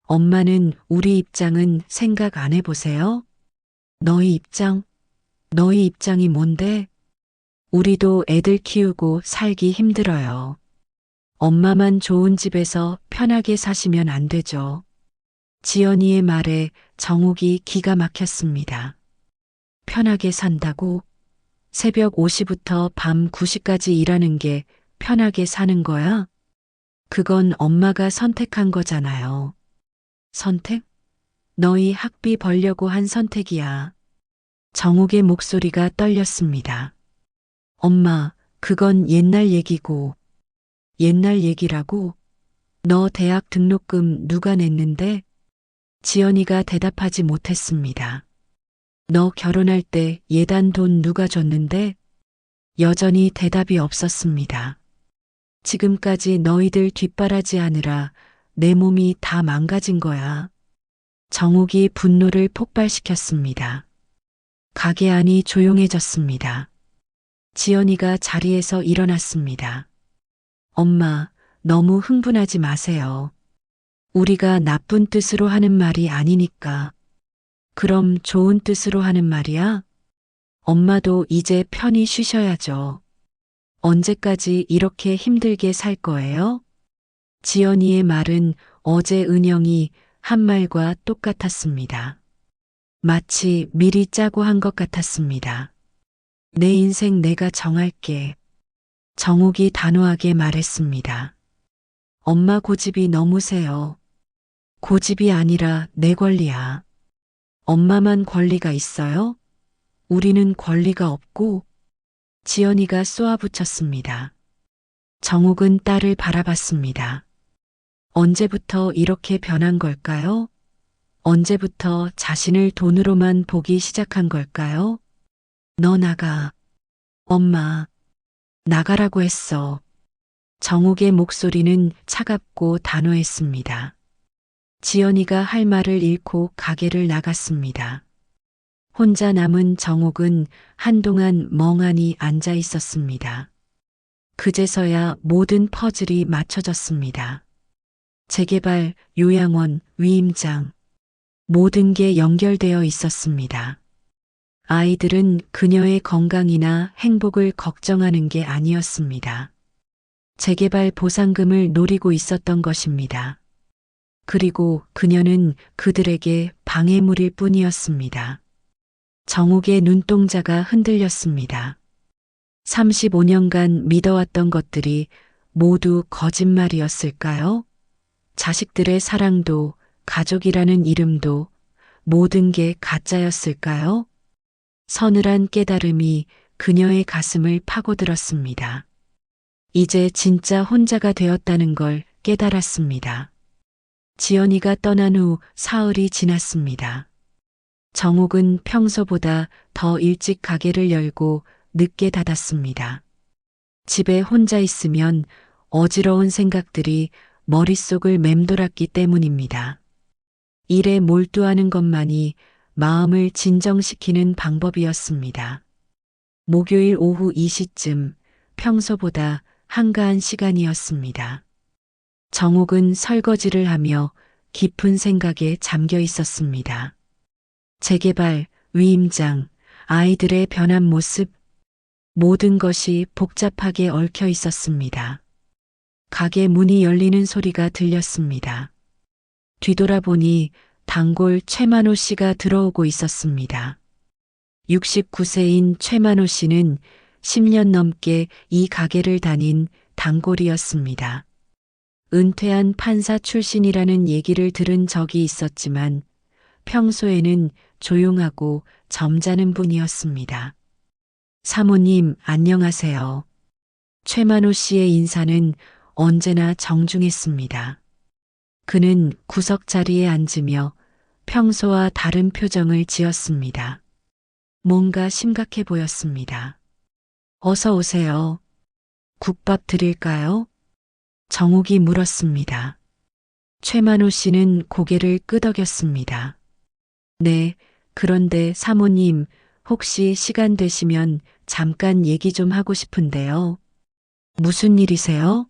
엄마는 우리 입장은 생각 안 해보세요? 너희 입장? 너희 입장이 뭔데? 우리도 애들 키우고 살기 힘들어요. 엄마만 좋은 집에서 편하게 사시면 안 되죠. 지연이의 말에 정욱이 기가 막혔습니다. 편하게 산다고? 새벽 5시부터 밤 9시까지 일하는 게 편하게 사는 거야? 그건 엄마가 선택한 거잖아요. 선택? 너희 학비 벌려고 한 선택이야. 정욱의 목소리가 떨렸습니다. 엄마, 그건 옛날 얘기고. 옛날 얘기라고? 너 대학 등록금 누가 냈는데? 지연이가 대답하지 못했습니다. 너 결혼할 때 예단 돈 누가 줬는데? 여전히 대답이 없었습니다. 지금까지 너희들 뒷바라지 하느라 내 몸이 다 망가진 거야. 정욱이 분노를 폭발시켰습니다. 가게 안이 조용해졌습니다. 지연이가 자리에서 일어났습니다. 엄마, 너무 흥분하지 마세요. 우리가 나쁜 뜻으로 하는 말이 아니니까. 그럼 좋은 뜻으로 하는 말이야? 엄마도 이제 편히 쉬셔야죠. 언제까지 이렇게 힘들게 살 거예요? 지연이의 말은 어제 은영이 한 말과 똑같았습니다. 마치 미리 짜고 한 것 같았습니다. 내 인생 내가 정할게. 정욱이 단호하게 말했습니다. 엄마 고집이 너무 세요. 고집이 아니라 내 권리야. 엄마만 권리가 있어요? 우리는 권리가 없고. 지연이가 쏘아붙였습니다. 정욱은 딸을 바라봤습니다. 언제부터 이렇게 변한 걸까요? 언제부터 자신을 돈으로만 보기 시작한 걸까요? 너 나가. 엄마, 나가라고 했어. 정욱의 목소리는 차갑고 단호했습니다. 지연이가 할 말을 잃고 가게를 나갔습니다. 혼자 남은 정욱은 한동안 멍하니 앉아 있었습니다. 그제서야 모든 퍼즐이 맞춰졌습니다. 재개발, 요양원, 위임장, 모든 게 연결되어 있었습니다. 아이들은 그녀의 건강이나 행복을 걱정하는 게 아니었습니다. 재개발 보상금을 노리고 있었던 것입니다. 그리고 그녀는 그들에게 방해물일 뿐이었습니다. 정욱의 눈동자가 흔들렸습니다. 35년간 믿어왔던 것들이 모두 거짓말이었을까요? 자식들의 사랑도, 가족이라는 이름도 모든 게 가짜였을까요? 서늘한 깨달음이 그녀의 가슴을 파고들었습니다. 이제 진짜 혼자가 되었다는 걸 깨달았습니다. 지연이가 떠난 후 사흘이 지났습니다. 정욱은 평소보다 더 일찍 가게를 열고 늦게 닫았습니다. 집에 혼자 있으면 어지러운 생각들이 머릿속을 맴돌았기 때문입니다. 일에 몰두하는 것만이 마음을 진정시키는 방법이었습니다. 목요일 오후 2시쯤 평소보다 한가한 시간이었습니다. 정욱은 설거지를 하며 깊은 생각에 잠겨 있었습니다. 재개발, 위임장, 아이들의 변한 모습, 모든 것이 복잡하게 얽혀 있었습니다. 가게 문이 열리는 소리가 들렸습니다. 뒤돌아보니 단골 최만호 씨가 들어오고 있었습니다. 69세인 최만호 씨는 10년 넘게 이 가게를 다닌 단골이었습니다. 은퇴한 판사 출신이라는 얘기를 들은 적이 있었지만 평소에는 조용하고 점잖은 분이었습니다. 사모님, 안녕하세요. 최만호 씨의 인사는 언제나 정중했습니다. 그는 구석 자리에 앉으며 평소와 다른 표정을 지었습니다. 뭔가 심각해 보였습니다. 어서 오세요. 국밥 드릴까요? 정욱이 물었습니다. 최만호 씨는 고개를 끄덕였습니다. 네, 그런데 사모님, 혹시 시간 되시면 잠깐 얘기 좀 하고 싶은데요. 무슨 일이세요?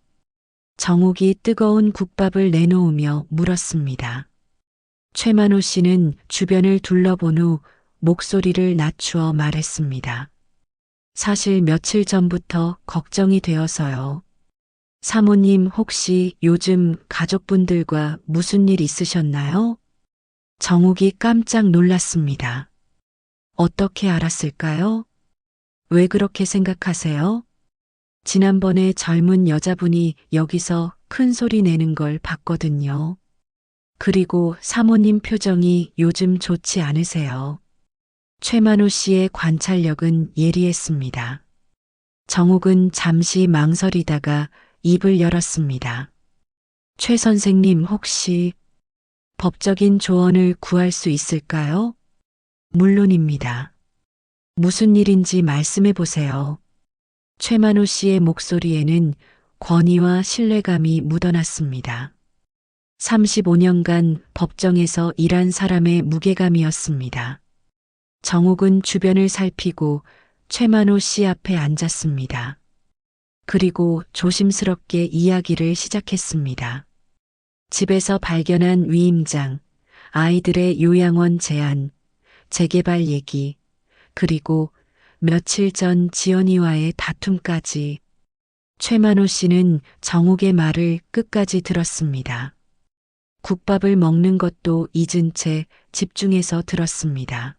정욱이 뜨거운 국밥을 내놓으며 물었습니다. 최만호 씨는 주변을 둘러본 후 목소리를 낮추어 말했습니다. 사실 며칠 전부터 걱정이 되어서요. 사모님 혹시 요즘 가족분들과 무슨 일 있으셨나요? 정욱이 깜짝 놀랐습니다. 어떻게 알았을까요? 왜 그렇게 생각하세요? 지난번에 젊은 여자분이 여기서 큰 소리 내는 걸 봤거든요. 그리고 사모님 표정이 요즘 좋지 않으세요. 최만호 씨의 관찰력은 예리했습니다. 정욱은 잠시 망설이다가 입을 열었습니다. 최 선생님 혹시 법적인 조언을 구할 수 있을까요? 물론입니다. 무슨 일인지 말씀해 보세요. 최만호 씨의 목소리에는 권위와 신뢰감이 묻어났습니다. 35년간 법정에서 일한 사람의 무게감이었습니다. 정욱은 주변을 살피고 최만호 씨 앞에 앉았습니다. 그리고 조심스럽게 이야기를 시작했습니다. 집에서 발견한 위임장, 아이들의 요양원 제안, 재개발 얘기, 그리고 며칠 전 지연이와의 다툼까지 최만호 씨는 정욱의 말을 끝까지 들었습니다. 국밥을 먹는 것도 잊은 채 집중해서 들었습니다.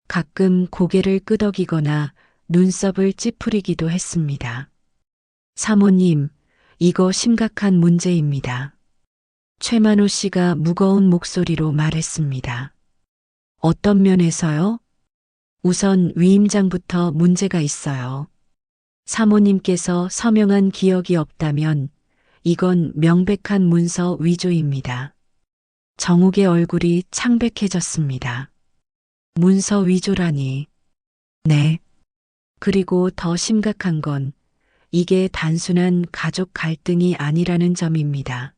가끔 고개를 끄덕이거나 눈썹을 찌푸리기도 했습니다. 사모님, 이거 심각한 문제입니다. 최만호 씨가 무거운 목소리로 말했습니다. 어떤 면에서요? 우선 위임장부터 문제가 있어요. 사모님께서 서명한 기억이 없다면 이건 명백한 문서 위조입니다. 정욱의 얼굴이 창백해졌습니다. 문서 위조라니. 네. 그리고 더 심각한 건 이게 단순한 가족 갈등이 아니라는 점입니다.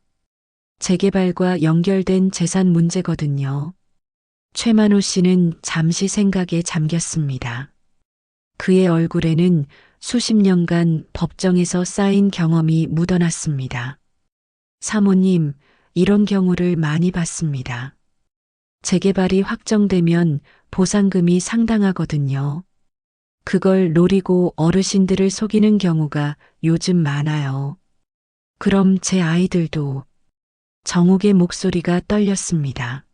재개발과 연결된 재산 문제거든요. 최만호 씨는 잠시 생각에 잠겼습니다. 그의 얼굴에는 수십 년간 법정에서 쌓인 경험이 묻어났습니다. 사모님, 이런 경우를 많이 봤습니다. 재개발이 확정되면 보상금이 상당하거든요. 그걸 노리고 어르신들을 속이는 경우가 요즘 많아요. 그럼 제 아이들도. 정욱의 목소리가 떨렸습니다.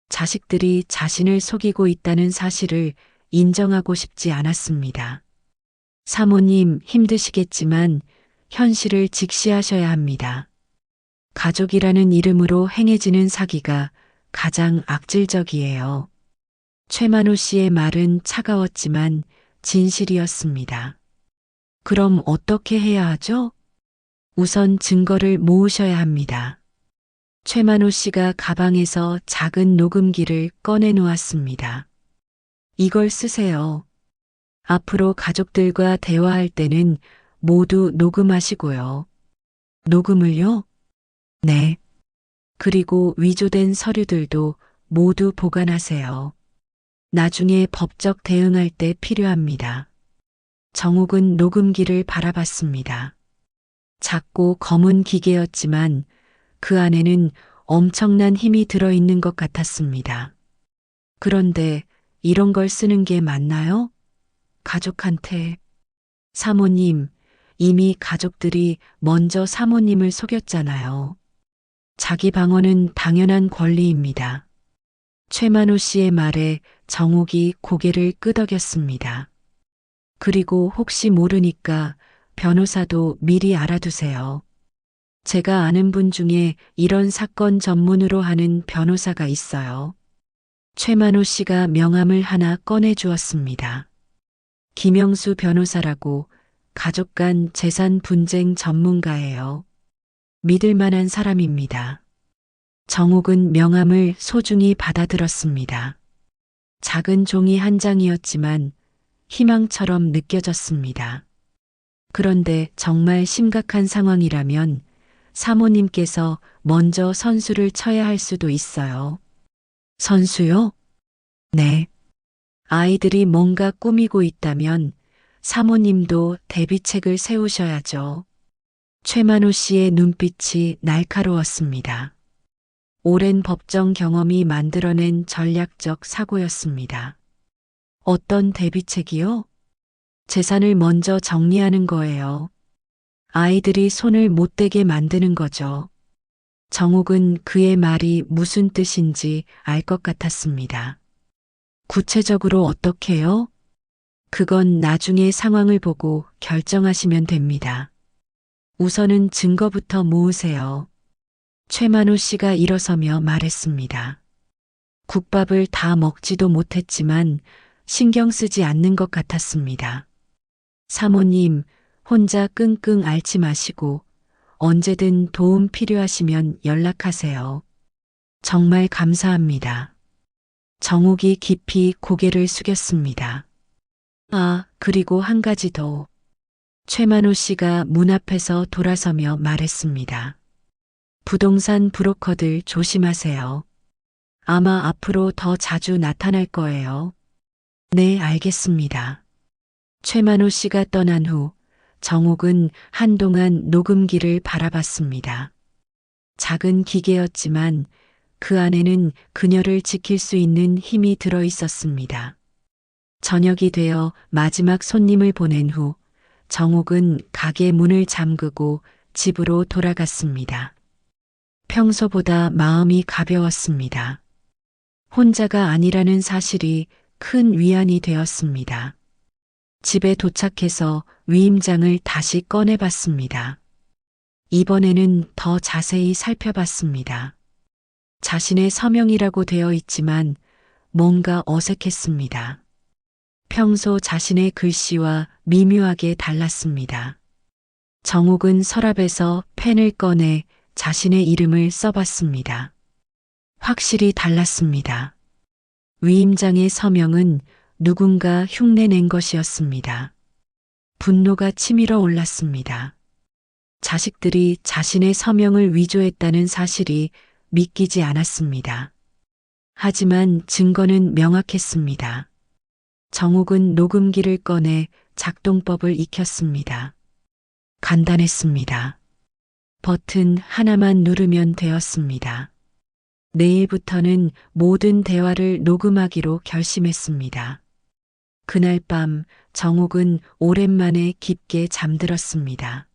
자식들이 자신을 속이고 있다는 사실을 인정하고 싶지 않았습니다. 사모님 힘드시겠지만 현실을 직시하셔야 합니다. 가족이라는 이름으로 행해지는 사기가 가장 악질적이에요. 최만호 씨의 말은 차가웠지만 진실이었습니다. 그럼 어떻게 해야 하죠? 우선 증거를 모으셔야 합니다. 최만호 씨가 가방에서 작은 녹음기를 꺼내 놓았습니다. 이걸 쓰세요. 앞으로 가족들과 대화할 때는 모두 녹음하시고요. 녹음을요? 네. 그리고 위조된 서류들도 모두 보관하세요. 나중에 법적 대응할 때 필요합니다. 정욱은 녹음기를 바라봤습니다. 작고 검은 기계였지만 그 안에는 엄청난 힘이 들어있는 것 같았습니다. 그런데 이런 걸 쓰는 게 맞나요? 가족한테. 사모님, 이미 가족들이 먼저 사모님을 속였잖아요. 자기 방어는 당연한 권리입니다. 최만호 씨의 말에 정욱이 고개를 끄덕였습니다. 그리고 혹시 모르니까 변호사도 미리 알아두세요. 제가 아는 분 중에 이런 사건 전문으로 하는 변호사가 있어요. 최만호 씨가 명함을 하나 꺼내 주었습니다. 김영수 변호사라고 가족 간 재산 분쟁 전문가예요. 믿을 만한 사람입니다. 정옥은 명함을 소중히 받아들었습니다. 작은 종이 한 장이었지만 희망처럼 느껴졌습니다. 그런데 정말 심각한 상황이라면 사모님께서 먼저 선수를 쳐야 할 수도 있어요. 선수요? 네. 아이들이 뭔가 꾸미고 있다면 사모님도 대비책을 세우셔야죠. 최만호 씨의 눈빛이 날카로웠습니다. 오랜 법정 경험이 만들어낸 전략적 사고였습니다. 어떤 대비책이요? 재산을 먼저 정리하는 거예요. 아이들이 손을 못 대게 만드는 거죠. 정옥은 그의 말이 무슨 뜻인지 알 것 같았습니다. 구체적으로 어떻게요? 그건 나중에 상황을 보고 결정하시면 됩니다. 우선은 증거부터 모으세요. 최만호 씨가 일어서며 말했습니다. 국밥을 다 먹지도 못했지만 신경 쓰지 않는 것 같았습니다. 사모님, 혼자 끙끙 앓지 마시고 언제든 도움 필요하시면 연락하세요. 정말 감사합니다. 정옥이 깊이 고개를 숙였습니다. 아, 그리고 한 가지 더. 최만호 씨가 문 앞에서 돌아서며 말했습니다. 부동산 브로커들 조심하세요. 아마 앞으로 더 자주 나타날 거예요. 네, 알겠습니다. 최만호 씨가 떠난 후 정옥은 한동안 녹음기를 바라봤습니다. 작은 기계였지만 그 안에는 그녀를 지킬 수 있는 힘이 들어 있었습니다. 저녁이 되어 마지막 손님을 보낸 후 정옥은 가게 문을 잠그고 집으로 돌아갔습니다. 평소보다 마음이 가벼웠습니다. 혼자가 아니라는 사실이 큰 위안이 되었습니다. 집에 도착해서 위임장을 다시 꺼내봤습니다. 이번에는 더 자세히 살펴봤습니다. 자신의 서명이라고 되어 있지만 뭔가 어색했습니다. 평소 자신의 글씨와 미묘하게 달랐습니다. 정옥은 서랍에서 펜을 꺼내 자신의 이름을 써봤습니다. 확실히 달랐습니다. 위임장의 서명은 누군가 흉내낸 것이었습니다. 분노가 치밀어 올랐습니다. 자식들이 자신의 서명을 위조했다는 사실이 믿기지 않았습니다. 하지만 증거는 명확했습니다. 정옥은 녹음기를 꺼내 작동법을 익혔습니다. 간단했습니다. 버튼 하나만 누르면 되었습니다. 내일부터는 모든 대화를 녹음하기로 결심했습니다. 그날 밤 정옥은 오랜만에 깊게 잠들었습니다.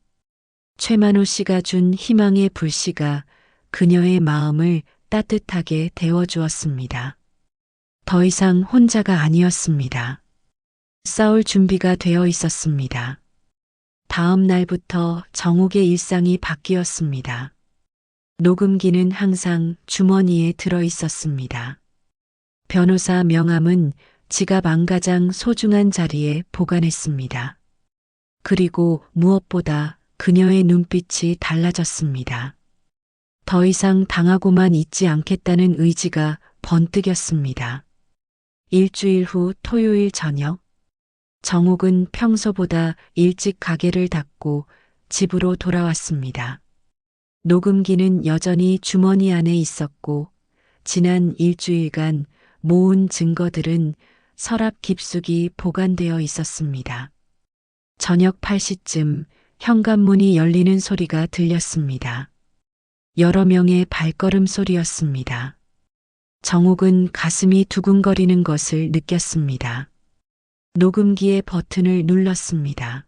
최만호 씨가 준 희망의 불씨가 그녀의 마음을 따뜻하게 데워주었습니다. 더 이상 혼자가 아니었습니다. 싸울 준비가 되어 있었습니다. 다음 날부터 정옥의 일상이 바뀌었습니다. 녹음기는 항상 주머니에 들어 있었습니다. 변호사 명함은 지갑 안가장 소중한 자리에 보관했습니다. 그리고 무엇보다 그녀의 눈빛이 달라졌습니다. 더 이상 당하고만 있지 않겠다는 의지가 번뜩였습니다. 일주일 후 토요일 저녁, 정옥은 평소보다 일찍 가게를 닫고 집으로 돌아왔습니다. 녹음기는 여전히 주머니 안에 있었고 지난 일주일간 모은 증거들은 서랍 깊숙이 보관되어 있었습니다. 저녁 8시쯤 현관문이 열리는 소리가 들렸습니다. 여러 명의 발걸음 소리였습니다. 정옥은 가슴이 두근거리는 것을 느꼈습니다. 녹음기의 버튼을 눌렀습니다.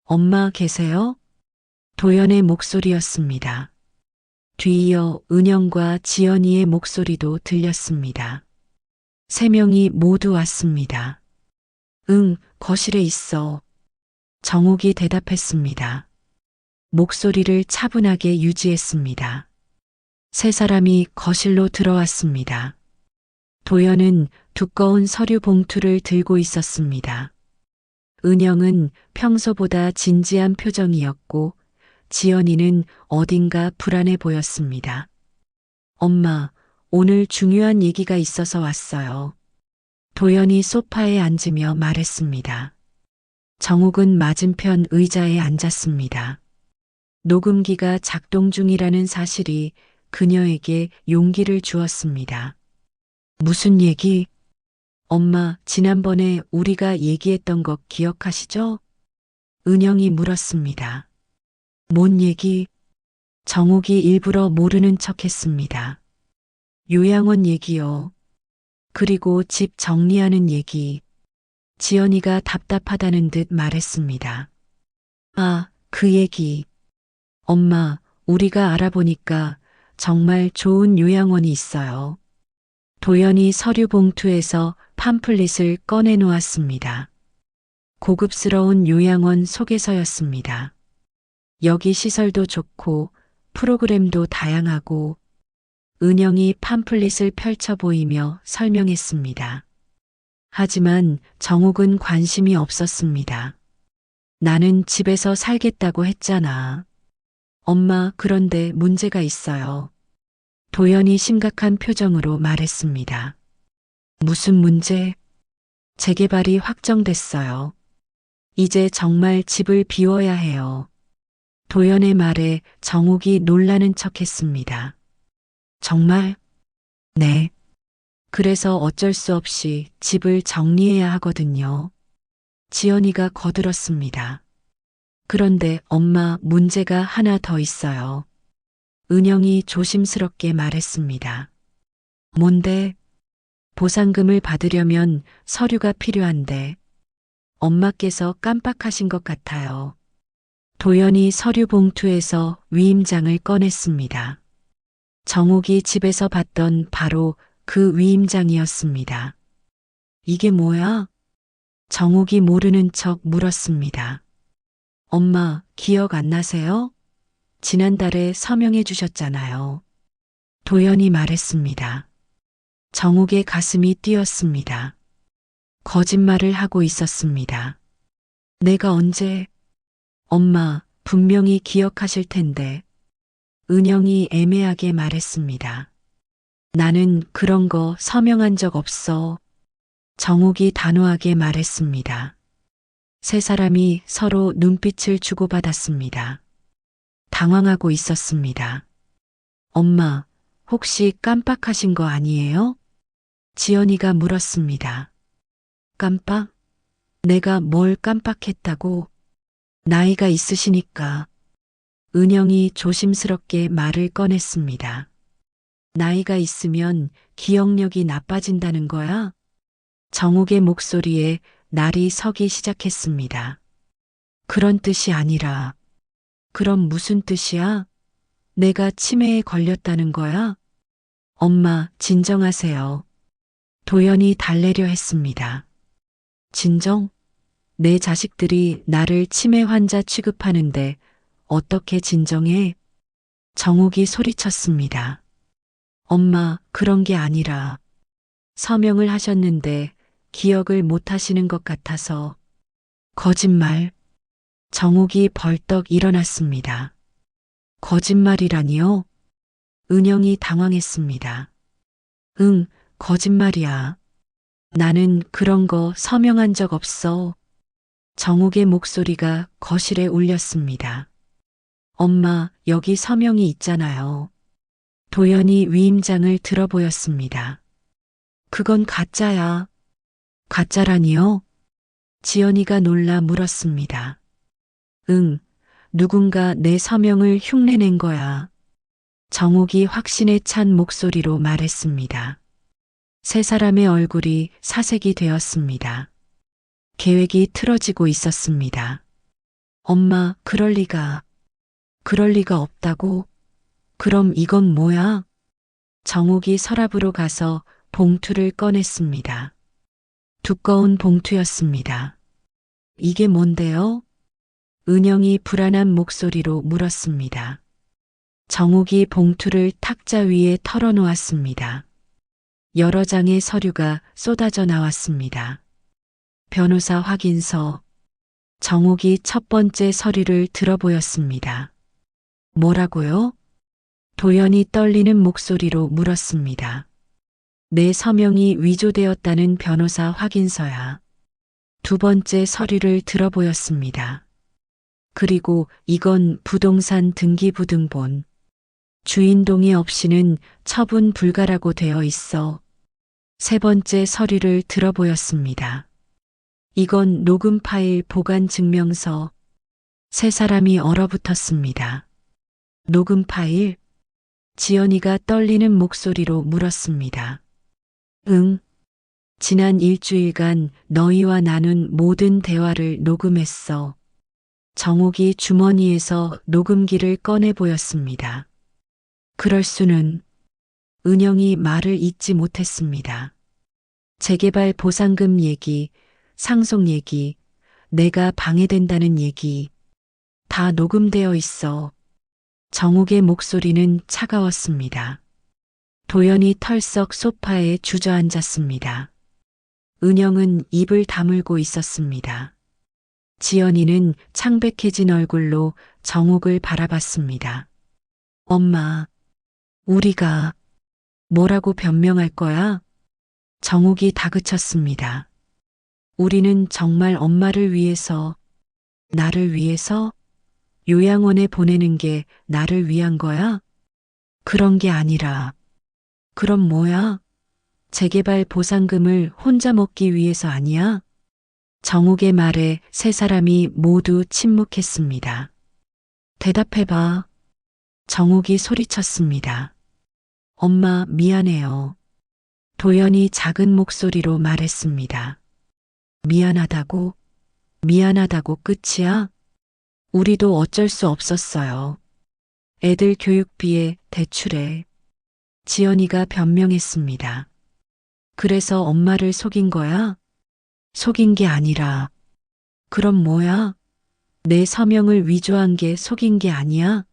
엄마 계세요? 도연의 목소리였습니다. 뒤이어 은영과 지연이의 목소리도 들렸습니다. 세 명이 모두 왔습니다. 응, 거실에 있어. 정옥이 대답했습니다. 목소리를 차분하게 유지했습니다. 세 사람이 거실로 들어왔습니다. 도연은 두꺼운 서류 봉투를 들고 있었습니다. 은영은 평소보다 진지한 표정이었고 지연이는 어딘가 불안해 보였습니다. 엄마, 오늘 중요한 얘기가 있어서 왔어요. 도연이 소파에 앉으며 말했습니다. 정욱은 맞은편 의자에 앉았습니다. 녹음기가 작동 중이라는 사실이 그녀에게 용기를 주었습니다. 무슨 얘기? 엄마, 지난번에 우리가 얘기했던 것 기억하시죠? 은영이 물었습니다. 뭔 얘기? 정욱이 일부러 모르는 척 했습니다. 요양원 얘기요. 그리고 집 정리하는 얘기. 지연이가 답답하다는 듯 말했습니다. 아, 그 얘기. 엄마, 우리가 알아보니까 정말 좋은 요양원이 있어요. 도연이 서류 봉투에서 팜플릿을 꺼내 놓았습니다. 고급스러운 요양원 소개서였습니다. 여기 시설도 좋고 프로그램도 다양하고 은영이 팜플릿을 펼쳐 보이며 설명했습니다. 하지만 정욱은 관심이 없었습니다. 나는 집에서 살겠다고 했잖아. 엄마, 그런데 문제가 있어요. 도연이 심각한 표정으로 말했습니다. 무슨 문제? 재개발이 확정됐어요. 이제 정말 집을 비워야 해요. 도연의 말에 정욱이 놀라는 척했습니다. 정말? 네. 그래서 어쩔 수 없이 집을 정리해야 하거든요. 지연이가 거들었습니다. 그런데 엄마, 문제가 하나 더 있어요. 은영이 조심스럽게 말했습니다. 뭔데? 보상금을 받으려면 서류가 필요한데 엄마께서 깜빡하신 것 같아요. 도연이 서류 봉투에서 위임장을 꺼냈습니다. 정욱이 집에서 봤던 바로 그 위임장이었습니다. 이게 뭐야? 정욱이 모르는 척 물었습니다. 엄마, 기억 안 나세요? 지난달에 서명해 주셨잖아요. 도연이 말했습니다. 정욱의 가슴이 뛰었습니다. 거짓말을 하고 있었습니다. 내가 언제? 엄마, 분명히 기억하실 텐데. 은영이 애매하게 말했습니다. 나는 그런 거 서명한 적 없어. 정욱이 단호하게 말했습니다. 세 사람이 서로 눈빛을 주고받았습니다. 당황하고 있었습니다. 엄마, 혹시 깜빡하신 거 아니에요? 지연이가 물었습니다. 깜빡? 내가 뭘 깜빡했다고? 나이가 있으시니까. 은영이 조심스럽게 말을 꺼냈습니다. 나이가 있으면 기억력이 나빠진다는 거야? 정욱의 목소리에 날이 서기 시작했습니다. 그런 뜻이 아니라. 그럼 무슨 뜻이야? 내가 치매에 걸렸다는 거야? 엄마, 진정하세요. 도연이 달래려 했습니다. 진정? 내 자식들이 나를 치매 환자 취급하는데 어떻게 진정해? 정욱이 소리쳤습니다. 엄마, 그런 게 아니라 서명을 하셨는데 기억을 못 하시는 것 같아서. 거짓말. 정욱이 벌떡 일어났습니다. 거짓말이라니요? 은영이 당황했습니다. 응, 거짓말이야. 나는 그런 거 서명한 적 없어. 정욱의 목소리가 거실에 울렸습니다. 엄마, 여기 서명이 있잖아요. 도연이 위임장을 들어보였습니다. 그건 가짜야. 가짜라니요? 지연이가 놀라 물었습니다. 응, 누군가 내 서명을 흉내낸 거야. 정욱이 확신에 찬 목소리로 말했습니다. 세 사람의 얼굴이 사색이 되었습니다. 계획이 틀어지고 있었습니다. 엄마, 그럴 리가 없다고? 그럼 이건 뭐야? 정욱이 서랍으로 가서 봉투를 꺼냈습니다. 두꺼운 봉투였습니다. 이게 뭔데요? 은영이 불안한 목소리로 물었습니다. 정욱이 봉투를 탁자 위에 털어놓았습니다. 여러 장의 서류가 쏟아져 나왔습니다. 변호사 확인서. 정욱이 첫 번째 서류를 들어보였습니다. 뭐라고요? 도연이 떨리는 목소리로 물었습니다. 내 서명이 위조되었다는 변호사 확인서야. 두 번째 서류를 들어보였습니다. 그리고 이건 부동산 등기부등본. 주인 동의 없이는 처분 불가라고 되어 있어. 세 번째 서류를 들어보였습니다. 이건 녹음 파일 보관 증명서. 세 사람이 얼어붙었습니다. 녹음 파일? 지연이가 떨리는 목소리로 물었습니다. 응. 지난 일주일간 너희와 나눈 모든 대화를 녹음했어. 정욱이 주머니에서 녹음기를 꺼내 보였습니다. 그럴 수는. 은영이 말을 잇지 못했습니다. 재개발 보상금 얘기, 상속 얘기, 내가 방해된다는 얘기, 다 녹음되어 있어. 정욱의 목소리는 차가웠습니다. 도연이 털썩 소파에 주저앉았습니다. 은영은 입을 다물고 있었습니다. 지연이는 창백해진 얼굴로 정욱을 바라봤습니다. 엄마, 우리가 뭐라고 변명할 거야? 정욱이 다그쳤습니다. 우리는 정말 엄마를 위해서, 나를 위해서 요양원에 보내는 게 나를 위한 거야? 그런 게 아니라. 그럼 뭐야? 재개발 보상금을 혼자 먹기 위해서 아니야? 정욱의 말에 세 사람이 모두 침묵했습니다. 대답해봐. 정욱이 소리쳤습니다. 엄마, 미안해요. 도연이 작은 목소리로 말했습니다. 미안하다고? 미안하다고 끝이야? 우리도 어쩔 수 없었어요. 애들 교육비에 대출에. 지연이가 변명했습니다. 그래서 엄마를 속인 거야? 속인 게 아니라. 그럼 뭐야? 내 서명을 위조한 게 속인 게 아니야?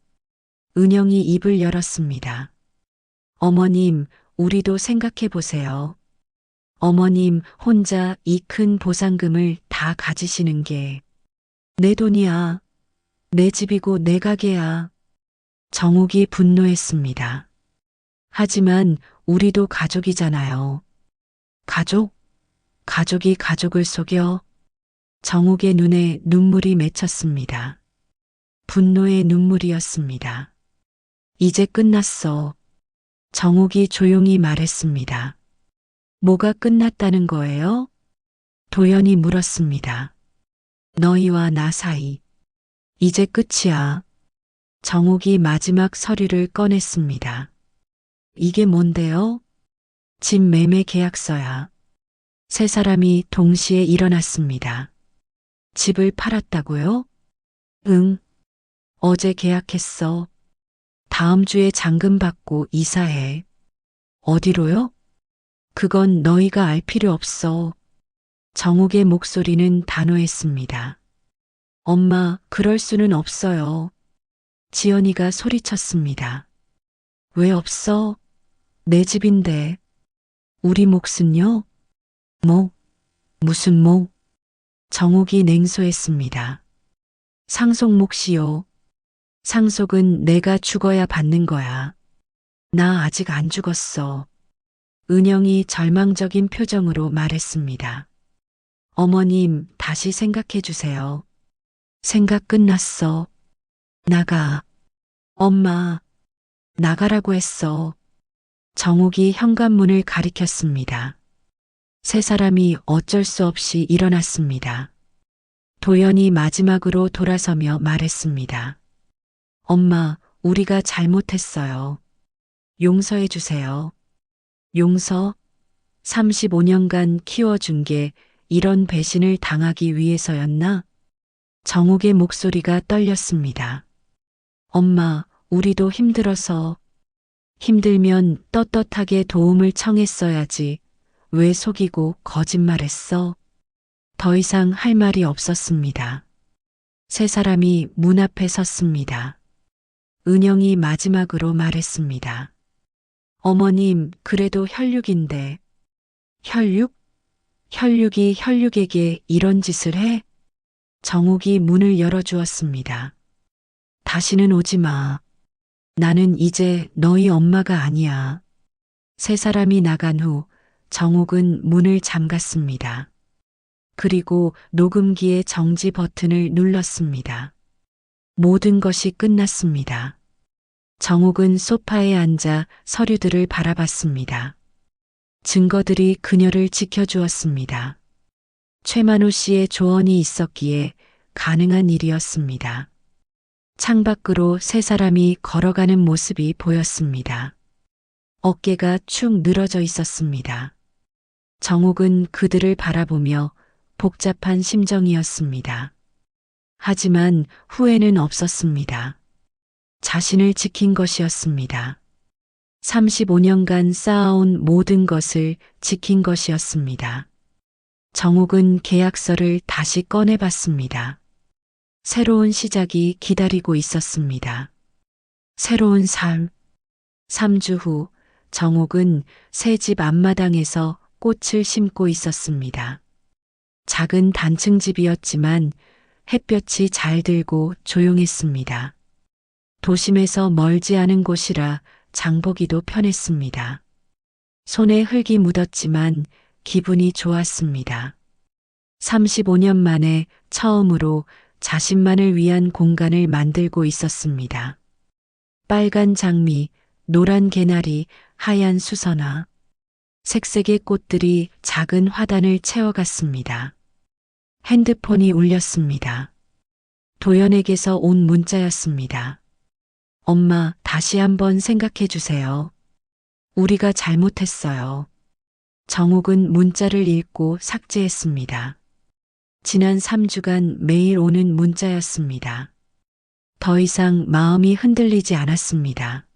은영이 입을 열었습니다. 어머님, 우리도 생각해 보세요. 어머님 혼자 이 큰 보상금을 다 가지시는 게 내 돈이야. 내 집이고 내 가게야. 정욱이 분노했습니다. 하지만 우리도 가족이잖아요. 가족? 가족이 가족을 속여? 정욱의 눈에 눈물이 맺혔습니다. 분노의 눈물이었습니다. 이제 끝났어. 정욱이 조용히 말했습니다. 뭐가 끝났다는 거예요? 도연이 물었습니다. 너희와 나 사이. 이제 끝이야. 정욱이 마지막 서류를 꺼냈습니다. 이게 뭔데요? 집 매매 계약서야. 세 사람이 동시에 일어났습니다. 집을 팔았다고요? 응. 어제 계약했어. 다음 주에 잔금 받고 이사해. 어디로요? 그건 너희가 알 필요 없어. 정욱의 목소리는 단호했습니다. 엄마, 그럴 수는 없어요. 지연이가 소리쳤습니다. 왜 없어? 내 집인데. 우리 몫은요? 뭐? 무슨 몫? 정욱이 냉소했습니다. 상속 몫이요. 상속은 내가 죽어야 받는 거야. 나 아직 안 죽었어. 은영이 절망적인 표정으로 말했습니다. 어머님, 다시 생각해 주세요. 생각 끝났어. 나가. 엄마, 나가라고 했어. 정욱이 현관문을 가리켰습니다. 세 사람이 어쩔 수 없이 일어났습니다. 도연이 마지막으로 돌아서며 말했습니다. 엄마, 우리가 잘못했어요. 용서해 주세요. 용서? 35년간 키워준 게 이런 배신을 당하기 위해서였나? 정욱의 목소리가 떨렸습니다. 엄마, 우리도 힘들어서. 힘들면 떳떳하게 도움을 청했어야지. 왜 속이고 거짓말했어? 더 이상 할 말이 없었습니다. 세 사람이 문 앞에 섰습니다. 은영이 마지막으로 말했습니다. 어머님, 그래도 혈육인데. 혈육? 혈육이 혈육에게 이런 짓을 해? 정욱이 문을 열어주었습니다. 다시는 오지 마. 나는 이제 너희 엄마가 아니야. 세 사람이 나간 후 정욱은 문을 잠갔습니다. 그리고 녹음기의 정지 버튼을 눌렀습니다. 모든 것이 끝났습니다. 정욱은 소파에 앉아 서류들을 바라봤습니다. 증거들이 그녀를 지켜주었습니다. 최만호 씨의 조언이 있었기에 가능한 일이었습니다. 창밖으로 세 사람이 걸어가는 모습이 보였습니다. 어깨가 축 늘어져 있었습니다. 정욱은 그들을 바라보며 복잡한 심정이었습니다. 하지만 후회는 없었습니다. 자신을 지킨 것이었습니다. 35년간 쌓아온 모든 것을 지킨 것이었습니다. 정욱은 계약서를 다시 꺼내봤습니다. 새로운 시작이 기다리고 있었습니다. 새로운 삶. 3주 후 정욱은 새 집 앞마당에서 꽃을 심고 있었습니다. 작은 단층 집이었지만 햇볕이 잘 들고 조용했습니다. 도심에서 멀지 않은 곳이라 장보기도 편했습니다. 손에 흙이 묻었지만 기분이 좋았습니다. 35년 만에 처음으로 자신만을 위한 공간을 만들고 있었습니다. 빨간 장미, 노란 개나리, 하얀 수선화, 색색의 꽃들이 작은 화단을 채워갔습니다. 핸드폰이 울렸습니다. 도연에게서 온 문자였습니다. 엄마, 다시 한번 생각해 주세요. 우리가 잘못했어요. 정욱은 문자를 읽고 삭제했습니다. 지난 3주간 매일 오는 문자였습니다. 더 이상 마음이 흔들리지 않았습니다.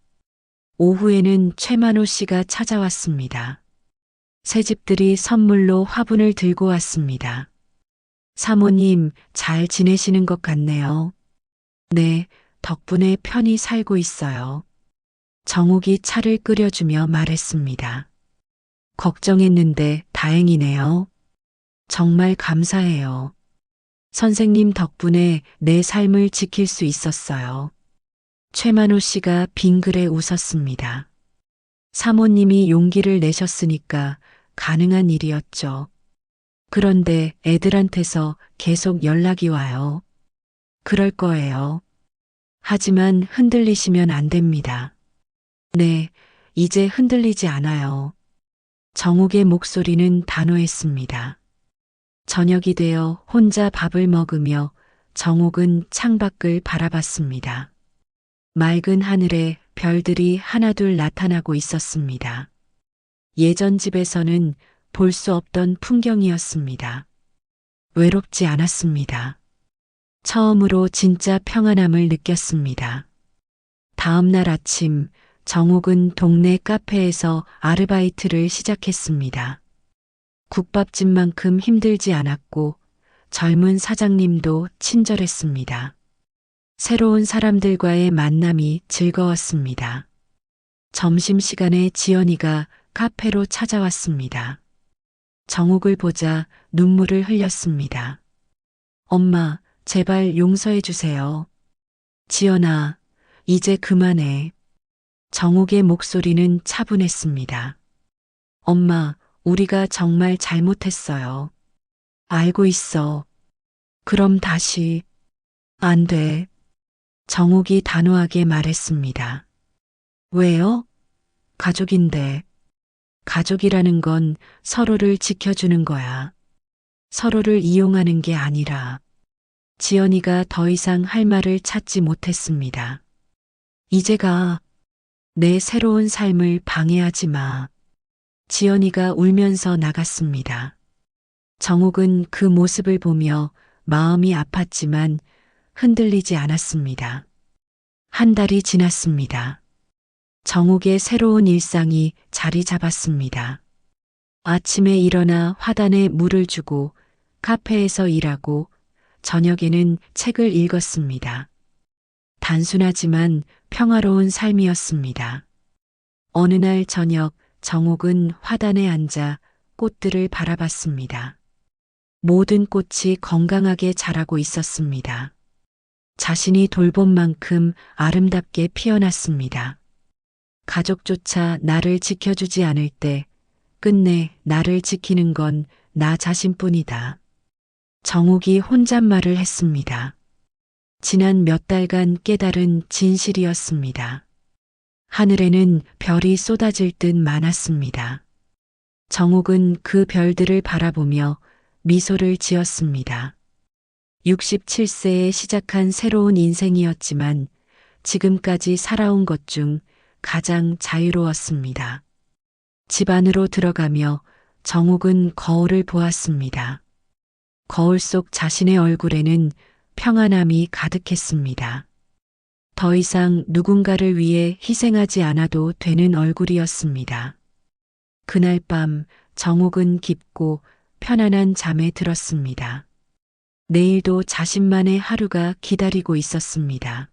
오후에는 최만호 씨가 찾아왔습니다. 새집들이 선물로 화분을 들고 왔습니다. 사모님, 잘 지내시는 것 같네요. 네, 덕분에 편히 살고 있어요. 정욱이 차를 끓여주며 말했습니다. 걱정했는데 다행이네요. 정말 감사해요. 선생님 덕분에 내 삶을 지킬 수 있었어요. 최만호 씨가 빙그레 웃었습니다. 사모님이 용기를 내셨으니까 가능한 일이었죠. 그런데 애들한테서 계속 연락이 와요. 그럴 거예요. 하지만 흔들리시면 안 됩니다. 네, 이제 흔들리지 않아요. 정욱의 목소리는 단호했습니다. 저녁이 되어 혼자 밥을 먹으며 정욱은 창밖을 바라봤습니다. 맑은 하늘에 별들이 하나둘 나타나고 있었습니다. 예전 집에서는 볼 수 없던 풍경이었습니다. 외롭지 않았습니다. 처음으로 진짜 평안함을 느꼈습니다. 다음 날 아침 정욱은 동네 카페에서 아르바이트를 시작했습니다. 국밥집만큼 힘들지 않았고 젊은 사장님도 친절했습니다. 새로운 사람들과의 만남이 즐거웠습니다. 점심시간에 지연이가 카페로 찾아왔습니다. 정욱을 보자 눈물을 흘렸습니다. 엄마, 제발 용서해 주세요. 지연아, 이제 그만해. 정욱의 목소리는 차분했습니다. 엄마, 우리가 정말 잘못했어요. 알고 있어. 그럼 다시. 안 돼. 정욱이 단호하게 말했습니다. 왜요? 가족인데. 가족이라는 건 서로를 지켜주는 거야. 서로를 이용하는 게 아니라. 지연이가 더 이상 할 말을 찾지 못했습니다. 이제 가. 내 새로운 삶을 방해하지 마. 지연이가 울면서 나갔습니다. 정욱은 그 모습을 보며 마음이 아팠지만 흔들리지 않았습니다. 한 달이 지났습니다. 정욱의 새로운 일상이 자리 잡았습니다. 아침에 일어나 화단에 물을 주고 카페에서 일하고 저녁에는 책을 읽었습니다. 단순하지만 평화로운 삶이었습니다. 어느 날 저녁 정옥은 화단에 앉아 꽃들을 바라봤습니다. 모든 꽃이 건강하게 자라고 있었습니다. 자신이 돌본 만큼 아름답게 피어났습니다. 가족조차 나를 지켜주지 않을 때 끝내 나를 지키는 건 나 자신뿐이다. 정옥이 혼잣말을 했습니다. 지난 몇 달간 깨달은 진실이었습니다. 하늘에는 별이 쏟아질 듯 많았습니다. 정옥은 그 별들을 바라보며 미소를 지었습니다. 67세에 시작한 새로운 인생이었지만 지금까지 살아온 것 중 가장 자유로웠습니다. 집 안으로 들어가며 정옥은 거울을 보았습니다. 거울 속 자신의 얼굴에는 평안함이 가득했습니다. 더 이상 누군가를 위해 희생하지 않아도 되는 얼굴이었습니다. 그날 밤 정옥은 깊고 편안한 잠에 들었습니다. 내일도 자신만의 하루가 기다리고 있었습니다.